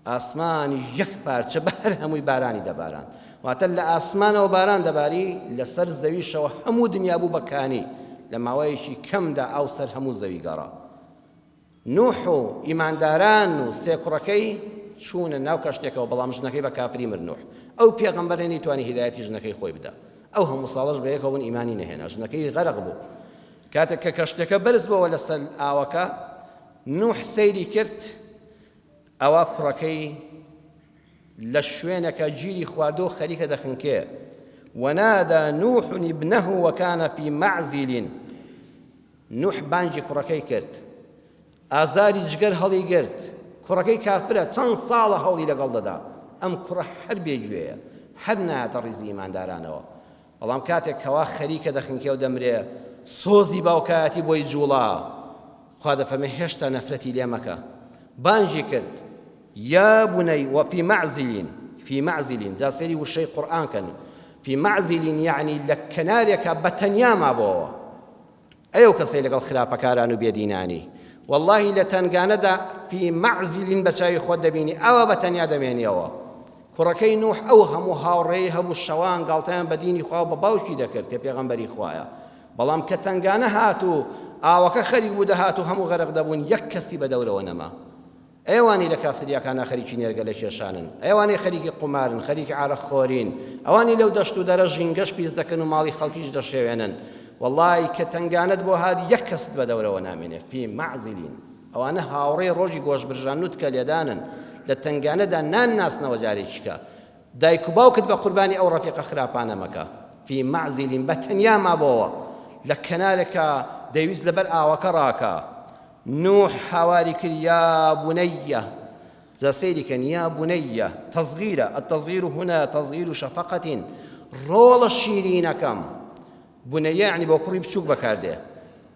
ئاسمانی یەک پارچە بەر هەمووی بارانی دەباران واتە لە ئاسمانەوە باران دەباری لەسەر زەویشەوە هەموو دنیا بوو بەکانی لە ماوەیەکی کەمدا ئەو سەر هەموو زەوی گەڕا نوح و ئیمانداران و 3 کوڕەکەی چوونە ناو کەشتێکەوە بەڵام ژنەکەی بە کافری مرد نوح ئەو پێغەمبەرە نەیتوانی هیدایەتی ژنەکەی خۆی بدە ئەو هەموو ساڵەش بە یەکەوە بوون ئیمانی نەهێنا ژنەکەی غەرق بوو کاتێک کە کەشتەکە بەرز بەوە لەسەر ئاوەکە نوح سەیری کرد ئەوە کوڕەکەی لە شوێنەکە گیری خواردۆ خەریکە دەخنکێ ونادى نوح ابنه وكان في معزل نوح بانجی کوڕەکەی کرد ئازاری جگەر هەڵی گرت کوڕەکەی کافرە چەند ساڵە هەوڵی لەگەڵ دەدا ئەم کوڕە هەر بێگوێیە هەر نایەتە ڕیزی ئیماندارانەوە بەڵام کاتێک کەوا خەریکە دەخنکێ و دەمرێ سۆزی باوکایەتی بۆی جوڵا خوا دەفەرمێ هێشتا نەفرەتی لێ مەکە بانجی کرد يا بني وفي معزل جا سيري وشي قرآن كان في معزل يعني لكناريك بتنيا ما بوا ئەو کەسەی لەگەڵ خراپەکاران و بێدینانی واللهی لە تەنگانەدا فی معزل بەچاوی خۆت دەبینی ئەوە بە تەنیا دەمێنیەوە کوڕەکەی نوح ئەو هەموو هاوڕێی هەبوو شەوان گاڵتەیان بە دینی خوا بە باوکی دەکرد کە پێغەمبەری خوایە بەڵام کە تەنگانە هاتوو ئاوەکە خەریک بوو دەهات و هەموو غەرق دەبوون یەک کەسی بەدەورەوە نەما ئەوانی لە کافتریاکانە خەریکی نێرگە لە کێشانن ئەوانی خەریکی قومارن خەریکی عارەخۆرین ئەوانی لەو دەشت و دەرە ژینگەش پیس دەکەن و ماڵی خەڵکیش دەشێوێنن والله کە تەنگانت بۆ هات یەک کەست بەدەورەوە نامێنێ فی معزلین ئەوانە هاوڕێی ڕۆژی گۆشتبرژان و تکە لێدانن لە تەنگانەدا نان ناسنەوە جارێکیکە دایک و باوکت بە قوربانی ئەو ڕەفیقە خراپانە مەکە فی معزلین بە تەنیا مابەوە لە کەنارێکە دەیویست لەبەر ئاوەکە ڕاکە نوح هاواری کرد یا بنية ذا سيرك يا بنية تصغير التصغير هنا تصغير شفقة رول الشيرين كم بنية يعني بوخري بشوك بكارده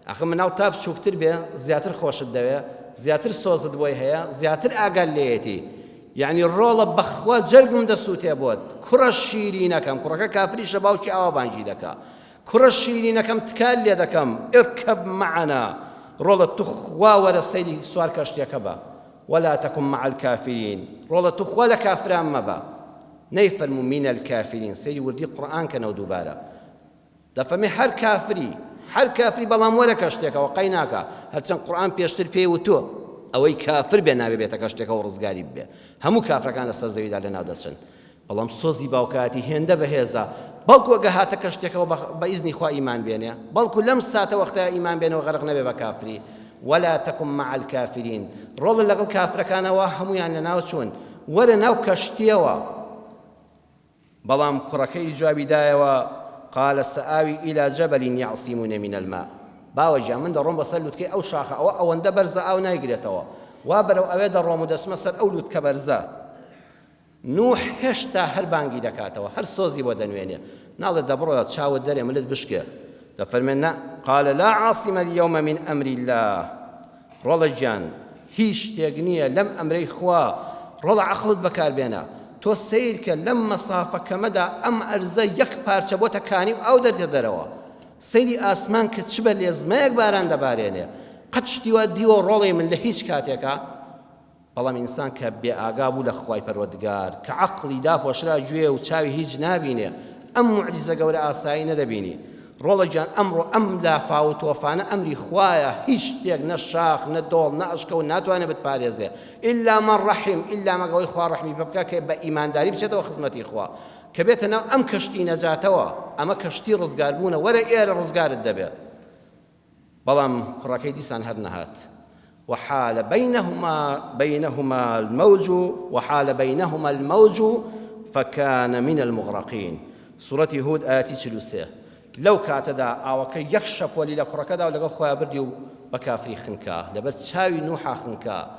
أخي من أوتاب شوك تربية زياتر خوش الدواء زياتر صوص الدواء هي زياتر أقليتي يعني الرول بخوات جرقم دسوتي بود كرة الشيرين كم كرة كافري شباوكي أوابانجي دكا كرة الشيرين كم تكالي دكم اركب معنا رول تخوا ولا سيدي سوار كاشتيكبا ولا تكن مع الكافرين رول تخوا لكافران مبا نيفر من الكافرين سيدي وردي قرآن كانوا دوبارا دفمي هر كافري بلام ولا كاشتيكا وقيناكا هرچن قرآن بيشتر بيه وتو اوي كافر بنا ببيتا كاشتيكا ورزقاري بيه همو كافر كان لسازوي دار لناو داتشن بلام سوزي باوكاتي هنده بهيزا بەڵکو ئەگە هاتە کەشتێکەوە بە ئیزنی خوا ئیمان بێنێ بەڵکو لەم ساتە وەختە ئیمان بێنەوە غەرق نەبێ بە کافری ولا تكن مع الكافرين ڕۆڵ لەگەڵ کافرەکانەوە هەمویان لەناو چوون وەرە ناو کەشتیەوە بەڵام کوڕەکەی جوابی دایەوە قال سآوي إلى جبل يعصمني من الماء باوەجا من دەڕۆم بەسەر لوتکەی ئەو شاخە ئەوەندە بەرزە ئاو نایگرێتەوە وا بەرەو ئەوێ دەڕۆم و دەچمە سەر ئەو لوتکە بەرزە نوح هێشتا هەر بانگی دەکاتەوە هەر سۆزی بۆ دەنوێنێ ناڵێت دەبڕۆ چاوت دەرێ ملت بشکێ دەفەرمێن قال لا عاصم اليوم من أمر الله ڕۆڵە گیان هیچ شتێک نییە لەم ئەمرەی خوا ڕۆڵە عەقڵت بەکاربێنە تۆ سەیرکە لەم مەسافەکەمەدا ئەم ئەرزە یەک پارچە بۆتە کانی و ئەو دەردێ دەرەوە سەیری ئاسمان کە چ بە لێزمەیەک باران دەبارێنێ قەت شتیوە دیوە ڕۆڵی من لە هیچ کاتێکە بەڵام ئینسان کە بێ ئاگا بوو لە خوای پەروەردگار کە عەقڵی داپۆشرا گوێ و چاوی هیچ نابینێ ئەم موعجیزە گەورە ئاسایی نەدەبینی ڕۆڵە گیان ئەمڕۆ ئەم لافا و تۆفانە ئەمری خوایە هیچ شتێک نە شاخ نە دۆڵ نە ئەشکە و ناتوانێت بتپارێزێ ئیلا من ڕەحیم ئیلا مەگەوەی خوا ڕەحمی پێ بکە کە بە ئیمانداری بچێتەوە خزمەتی خوا کە بێتە ناو ئەم کەشتی نەجاتەوە ئەمە کەشتی ڕزگاربوونە وەرە ئێرە ڕزگارت دەبێت بەڵام کوڕەکەی دیسان هەر نەهات وحال بينهما الموج فكان من المغرقين سورة هود آياتي 43 لو كاتدا أوكي يكشف ولي لكركدا ولقى خويا بردي بكافري خنكا لبرت شاوي نوحا خنكا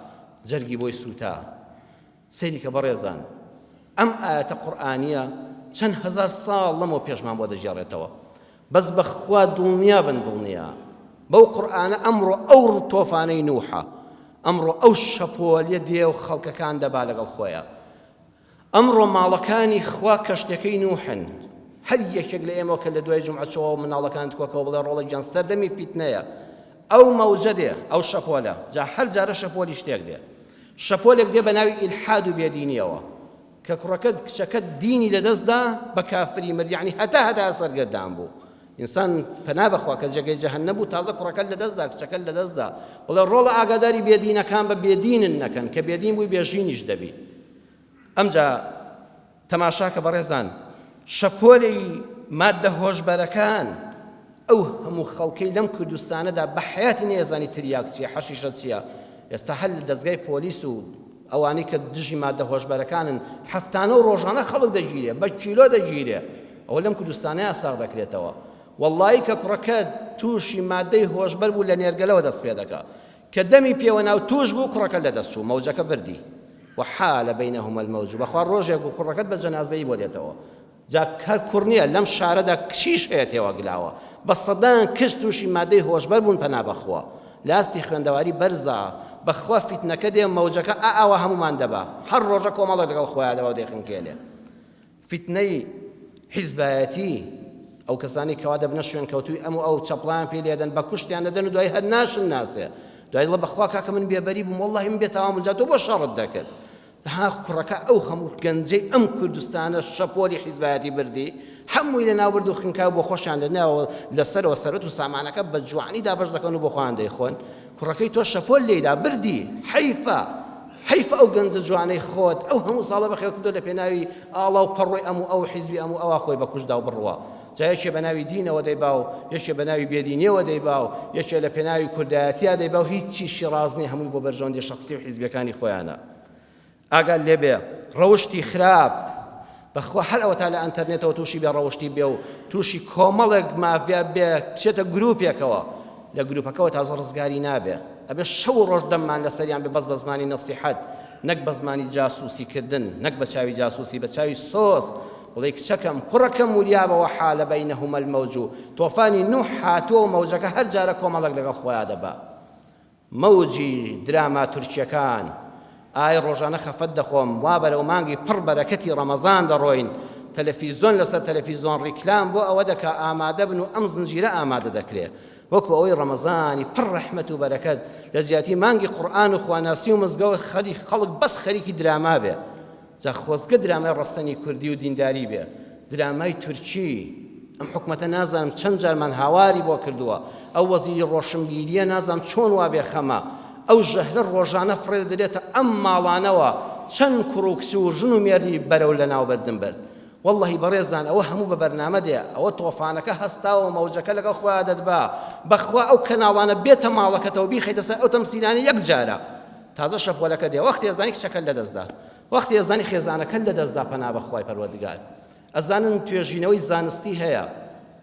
جرقي بوي سوتا سيدي كبريزان أم آية قرآنية چەند هزار ساڵ لەمەوە پێشمان بۆ دەژێڕێتەوە بەس بەخوا دڵنیا بن دڵنیا بەو قورئانە ئەمڕۆ ئەو تۆفانەی نوحە ئەمڕۆ ئەو شەپۆلیە دێ و خەڵکەکان دەبا لەگەڵ خۆیە ئەمڕۆ ماڵەکانی خوا کەشتەکەی نوحن هەر یەکێک لە ئێمە کە لە دوای جومعەچەوە مناڵەکانت کۆکەوە بڵێ ڕۆڵە گیان سەردەمی فیتنەیە ئەو مەوجە دێ ئەو شەپۆلە جا هەر جارە شەپۆلی شتێک دێ شەپۆلێک دێ بە ناوی ئیلحاد و بێدینیەوە کە کوڕەکەت کچەکەت دینی لەدەستدا بە کافری مرد یعنی هەتا سەرگەردان بوو ئینسان پەنا بەخوا کە جێگەی جەهەنەم بوو تازە کوڕەکەت لەدەستدا کچەکەت لەدەستدا بڵێ ڕۆڵە ئاگاداری بێدینەکان بە بێدینن نەکەن کە بێدین بووی بێژینیش دەبی ئەمجا تەماشاکە بەڕێزان شەپۆلی مادە هۆشبەرەکان ئەو هەموو خەڵکەی لەم کوردستانەدا بە حیاتی نێزانی تریاک چییە حەشیشە چییە ئێستا هەر لە دەستگای پۆلیس و ئەوانەی کە دژی مادە هۆشبەرەکانن هەفتانە و ڕۆژانە خەڵک دەگیرێ بە کیلۆ دەگیرێ ئەوە لەم کوردستانەیە ساغ دەکرێتەوە وەڵڵی کە کوڕەکەت تووشی مادەی هۆشبەر بوو لە نێرگەلەوە دەست پێ دەکا کە دەمی پێوە ناو توش بوو کوڕەکە لەدەست چوو مەوجەکە بردی وحال بينهما الموج بەخوا ڕۆژێک بوو کوڕەکەت بە جەنازەی بۆ دێتەوە جا کەر کوڕ نییە لەم شارەدا کچیش هەیە تێوە گلاوە بە سەدان کچ تووشی مادەی هۆشبەر بوون پەنا بەخوا لاستی خوێندەواری بەرزە بەخوا فیتنەکە دێ مەوجەکە ئاوا هەمومان دەبا هەر ڕۆژە کۆمەڵێک لەگەڵ خۆیان دەبا و دەیخنکێنێ فیتنەی حیزبایەتی ئەو کەسانی کەوا دەبنە شوێن کەوتوی ئەو چەپڵیان پێ لێدەن بە کوشتیان دەدەن و دوای هەر ناشن ناسێ دوای دڵە بەخوا کاکە من بێبەری بووم وەڵڵاهی من بێتەوە منجا تۆ بۆ شەڕت دەکرد ها کوڕەکە ئەو هەموو گەنجەی ئەم کوردستانە شەپۆلی حیزبایەتی بردی هەمووی لە ناو برد و خنکاو بۆ خۆشیان لەناوە لەسەرەوە سەرەت و سامانەکە بە جوانی دابەش دەکەن و بۆ خۆیان دەیخۆن کوڕەکەی تۆ شەپۆل لێیدا بردی حیفە ئەو گەنجە جوانەی خۆت ئەو هەموو ساڵە بەخێو کردو لە پێناوی ئاڵا و پەڕۆی ئەو حیزبی ئەوە خۆی بە کوشدا و بڕوە جا یەکێ بە ناوی دینەوە دەیبا و یەکێ بە ناوی بێدینیەوە دەیبا و یەکێ لە پێناوی کوردایەتیا دەیبا و هیچیشی ڕاز نییە هەمووی بۆ بەرژەوەندی شەخسی و حیزبیەکانی خۆیانە ئاگال لێبێ ڕەوشتی خراپ بەخوا هەر ئەوە تا لە ئەنتەرنێتەوە تووشی بێ ڕەوشتی بێ و تووشی کۆمەڵێک مافیا بێ بچێتە گروپێکەوە لە گروپەکەەوە تازە ڕزگاری نابێ ئەبێ شەو ڕۆژ دەممان لەسەریان بێ بەس بە زمانی نەسیحەت نەک بە زمانی جاسوسیکردن نەک بە چاوی جاسوسی بە چاوی سۆس بڵێ کچەکەم کوڕەکەم وریابەوە حالە بەینەهومە المەوج تۆفانی نوح هاتووە و مەوجەکە هەر جارە کۆمەڵێک لەگەڵ خۆیان دەبا مەوجی دراما تورکیەکان ئای ڕۆژانە خەفەت دەخۆم وا بەرەو مانگی پڕ بەرەکەتی ڕەمەزان دەڕۆین تەلەڤیزۆن لەسەر تەلەڤیزۆن ڕیکلام بۆ ئەوە دەکا ئامادە بن و ئەم زنجیرە ئامادە دەکرێت وەکو ئەوەی ڕەمەزانی پڕ ڕەحمەت و بەرەکەت لە زیاتی مانگی قورئان و خواناسی و مزگەوت خەڵک بەس خەریکی دراما بێ جا خۆزگە درامای ڕەسەنی کوردی و دینداری بێ درامای تورکی ئەم حکومەتە نازانم چەند جارمان هاواری بۆ کردووە ئەو وەزیری ڕۆشنبیریە نازانم چۆن وا بێ خەمە ئەو ژەهرە ڕۆژانە فڕێ دەدرێتە ئەم ماڵانەوە چەند کوڕ و کچ و ژن و مێردی بەرەو لە ناو بەردن برد واللهی بەڕێزان ئەوە هەموو بە بەرنامە دێ ئەوە تۆفانەکە هەستاوە مەوجەکە لەگەڵ خۆیان دەدبا بەخوا ئەو کەناڵانە بێتە ماڵەکەتەوە بیخەیتە سەر ئەو تەمسیلانە یەک جارە تازە شەپۆلەکە دێ وەختی ئەزانی کچەکە لەدەستدا وەختی ئەزانی خێزانەکە لەدەستدا پەنا بەخوای پەروەردگار ئەزانن توێژینەوەی زانستی هەیە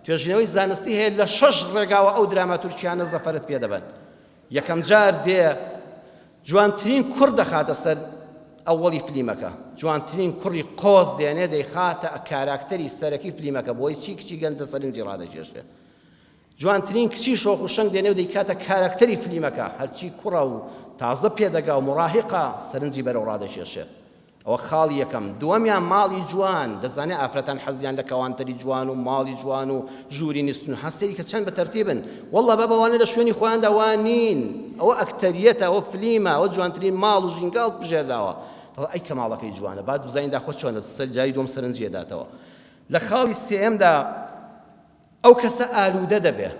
توێژینەوەی زانستی هەیە لە 6 ڕێگاوە ئەو دراماتورکیانە زەفەرت پێ دەبن یەکەم جار دێ جوانترین کوڕ دەخاتە سەر ئەوەڵی فلیمەکە جوانترین کوڕی قۆز دێنێ دەیخاتە کاراکتەری سەرەکی فلیمەکە بۆی چی کچی گەنجە سەرنجی ڕادەکێشێ جوانترین کچی شۆخ و شەنگ دێنێ و دەیکاتە کاراکتەری فلیمەکە هەرچی کوڕە و تازە پێدەگا و مڕاهقە سەرنجی بەرەو ڕادەکێشێ ئەوە خاڵی یەکەم دووەمیان ماڵی جوان دەزانێ ئافرەتان حەزیان لە کەوانتەری جوان و ماڵی جوان و ژووری نیستن هەسێری کە چەند بە تەرتیبن وەڵڵا بەبەوانە لە شوێنی خۆیاندا وان نین ئەوە ئەکتەریەتە ئەوە فلیمە ئەوە جوانترین ماڵ و ژینگاڵ بژێرداوە دەڵێ ئەی کە ماڵەکەی جوانە بعد بزانیندا خۆ چۆنە جاری دوم سەرنجیە داتەوە لە خاڵی سێەمدا ئەو کەسە ئالوودە دەبێ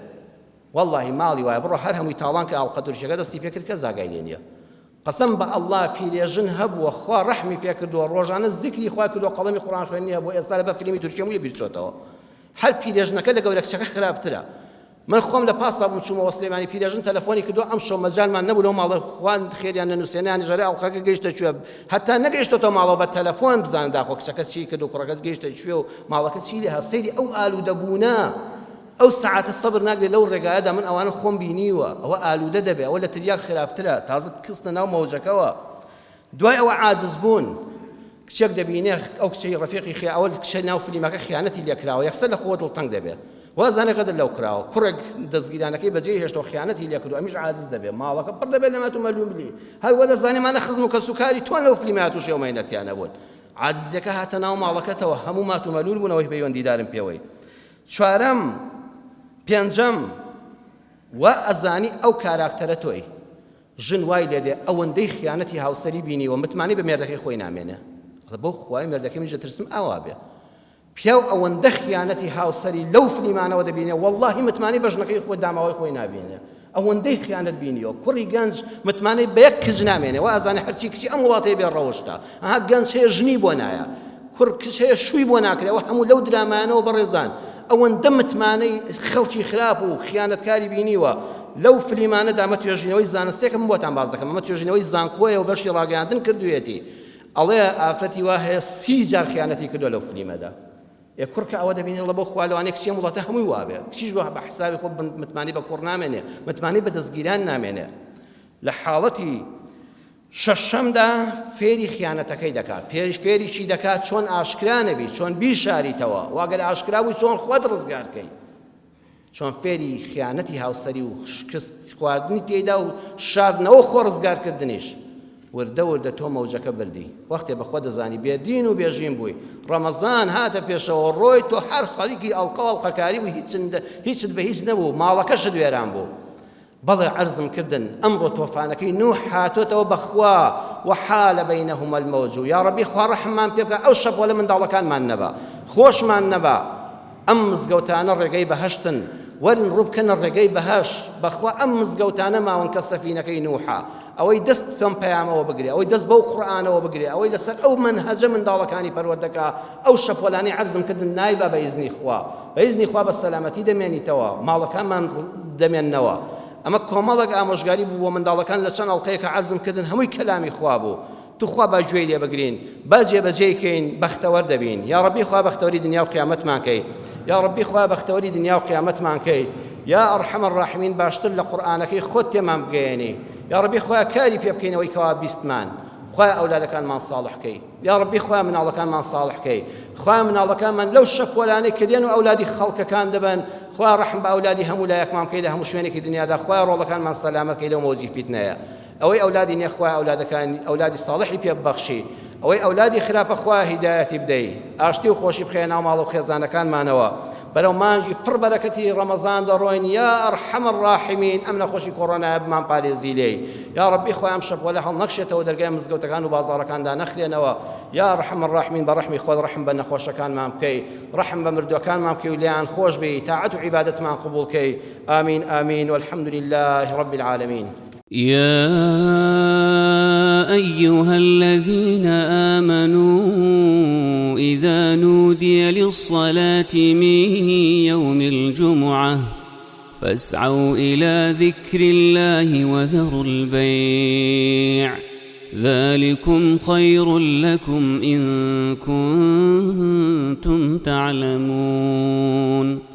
واللهی ماڵی وایە بڕۆ هەر هەمووی تاڵان کە ئاڵقە تورکیەکە دەستی پێکرد کە زاگای لێ نییە قەسەم بە ئەڵڵا پیرێژن هەبووە خوا ڕەحمی پێکردووە ڕۆژانە زیکری خوا کردووە قەڵەمی قورئان خوێندنی هەبوو ئێستا لە بە فیلمی تورکیە موویە بیرچۆتەوە هەر پیرێژنەکە لە گەورە کچەکە خراپترە من خۆم لە پاسا بووم چوومەوە سلێمانی پیرێژن تەلەفۆنی کردووە ئەم شەو مەجالمان نەبوو لەو ماڵە خوان خێریان نەنووسێنیانی ژەرە ئەڵقەکە گەیشتە کوێ هەتا نەگەیشتەوە ماڵەوە بە تەلەفۆن بزانن داخۆ کچەکە چی کرد و کوڕەکەت گەیشتە کوێ و ماڵەکە چی لێ هەسەیری ئەو ئالوودەبوونە ئەو سەعاتە سەبر ناگرێت لەو ڕێگایەدا من ئەوانە خۆم بینیوە ئەوە ئالوودە دەبێ ئەوە لە تریاک خراپترە تازە کەستە ناو مەوجەکەوە دوای ئەوە عاجز بوون کچێک دەبینێ ئەو کچەی ڕەفیقی ئەوە کچە ناو فلیمەکە خیانەتی لێکراوە یەکسەر لە خۆ دڵتەنگ دەبێت وازانە قەدر لەو کراوە کوڕێک دەستگیرانەکەی بەجێ هێشتەوە خیانەتی لێکردو ئەمیش عاجز دەبێت ماڵەکە پڕ دەبێت لە مات و مەلوون بلی هەروە دەزانێمانە خزم و کەسوکاری تۆن لەو فلیمات و شێومەینەتیانە بوون عاجزیەکە هاتە ناو ماڵەکەتەوە هەموو مات و مەلوول بوونەوەی پەیوەندیدارم پێوەی چوارەم پێنجەم و ئەزانی ئەو کاراکتەرە تۆی ژن وای لێدێ ئەوەندەی خیانەتی هاوسەری بینیوە متمانی بە مێردەکەی خۆی نامێنێ بۆ خوای مێردەکەی منیش دەترسم ئاوا بێ پیاو ئەوەندە خیانەتی هاوسەری لەو فلیمانەوە دەبینێ واللهی متمانی بەژنەکەی خۆی داماوەی خۆی نابینێ ئەوەندەی خیانەت بینیوە کوڕی گەنج متمانی بە یەک کچ نامێنێ و ئازانێ هەرچی کچی ئەم وڵاتەی بێ ڕەوشتە ئەها گەنج هەیە ژنی بۆ نایە کوڕ کچ هەیە شووی بۆ ناکرێەوە هەموو لەو درامانەوە بەڕێزان ئەوەندە متمانەی خەڵکی خراپ و خیانەتکاری بینیوە لەو فلیمانەدا ئەمە توێژینەوەی زانستێکم بۆتان باز دەکەم ئەمە توێژینەوەی زانکۆیە و بەشی ڕاگەیاندن کردوێتی ئەڵێ ئافرەتی وا هەیە 30 جار خیانەتی کردووە لەو فلیمەدا کوڕکە ئەوە دەبینێت لە بۆ خوالەوانەی کچی وڵاتە هەمووی وابێ کچیش بە حسابی خۆ متمانی بە کوڕ نامێنێ متمانی بە دەستگیران نامێنێ لە حاڵەتی شەشەمدا فێری خیانەتەکەی دەکات فێریشی دەکات چۆن ئاشکرا نەبی چۆن بیشاریتەوە واگەر ئاشکرا بووی چۆن خۆت ڕزگارکەی چۆن فێری خیانەتی هاوسەری و شکست خواردنی تێیدا و شاردنەوە خۆ ڕزگارکردنیش وردە وردە تۆ مەوجەکە بردی وەختێ بەخوا دەزانی بێدین و بێژین بووی ڕەمەزان هاتە پێشەوە ڕۆی تۆ هەر خەڵکی ئەڵقەکاری بوو هیچت بە هیچ نەبوو ماڵەکەشت وێران بوو بەڵێ عەرزم کردن ئەمڕۆ تۆفانەکەی نوح هاتۆتەوە بەخوا وحالە بەینەهومە المەوج یا ڕەبی خوا ڕەحممان پێ بکە ئەو شەپۆ لە منداڵەکانمان نەبا خۆشمان نەبا ئەم مزگەوتانە ڕێگەی بەهەشتن وەرن ڕووبکەنە ڕێگەی بەهەش بەخوا ئەم مزگەوتانە ماون کە سەفینەکەی نوحە ئەوەی دەست پێم پەیامەوە بگرێ ئەوەی دەست بەو قورئانەوە بگرێ ئەوەی لەسەر ئەو منهەجە منداڵەکانی پەروەردەکە ئەو شەپۆلانەی عەرزم کردن نایبە بە ئیزنی خوا بە ئیزنی خوا بە سەلامەتی دەمێنیتەوە ماڵەکانمان دەمێننەوە ئەمە کۆمەڵێک ئامۆژگاری بوو بۆ منداڵەکان لە چەند ئەڵقەیەکە عەرزم کردن هەمووی کەلامی خوا بوو توخوا با گوێی لێ بگرین با جێبەجێکەین بەختەوەر دەبین یا ڕەبی خوا بەختەوەری دنیا و قیامەتمان کەی یا ڕەبی خوا بەختەوەری دنیا و قیامەتمان کەی یا ئەرحەمە الراحمین باشتر لە قورئانەکەی خۆت تێمان بگەیەنی یا ڕەبی خوا کاری پێ بکەینەوەی کەوا بیستمان خوا ئەولادەکانمان ساڵح کەی یا ڕەبی خوا مناڵەکانمان ساڵح کەی خوا مناڵەکانمان لەو شەپۆلانەی کە دێن و ئەولادی خەڵکەکان دەبن خوا ڕەحم بە ئەولادی هەموو لایەکمان بکەی لە هەموو شوێنێکی دنیادا خوا ڕۆڵەکانمان سەلامەت کەی لەو مەوجی فیتنەیە ئەوەی ئەولادی نییە خوا ئەولادی ساڵحی پێ ببەخشی ئەوەی ئەولادی خراپە خوا هیدایەتی بدەی ئاشتی و خۆشی بخێ ناو ماڵ و خێزانەکانمانەوە بەرەو مانجی پڕ بەرەکەتی ڕەمەزان دەڕۆین یا ئەرحەمە الراحمین ئەم نەخۆشی کۆڕۆنایە بمان پارێزی لێی یا ڕەبی خوا ئەم شەپۆلە هەڵ نەخشێتەوە دەرگای مزگەوتەکان و بازاڕەکاندا نەخرێنەوە یا ئەرحەمە الراحمین بە ڕەحمی خۆت ڕەحم بە نەخۆشەکانمان بکەی ڕەحم بە مردووەکانمان بکەی و لیان خۆش بی تاعەت و عیبادەتمان قبوڵ کەی آمین آمین والحمد لله رب العالمين يا أيها الذين آمنوا إذا نودي للصلاة من يوم الجمعة فاسعوا إلى ذكر الله وذروا البيع ذلكم خير لكم إن كنتم تعلمون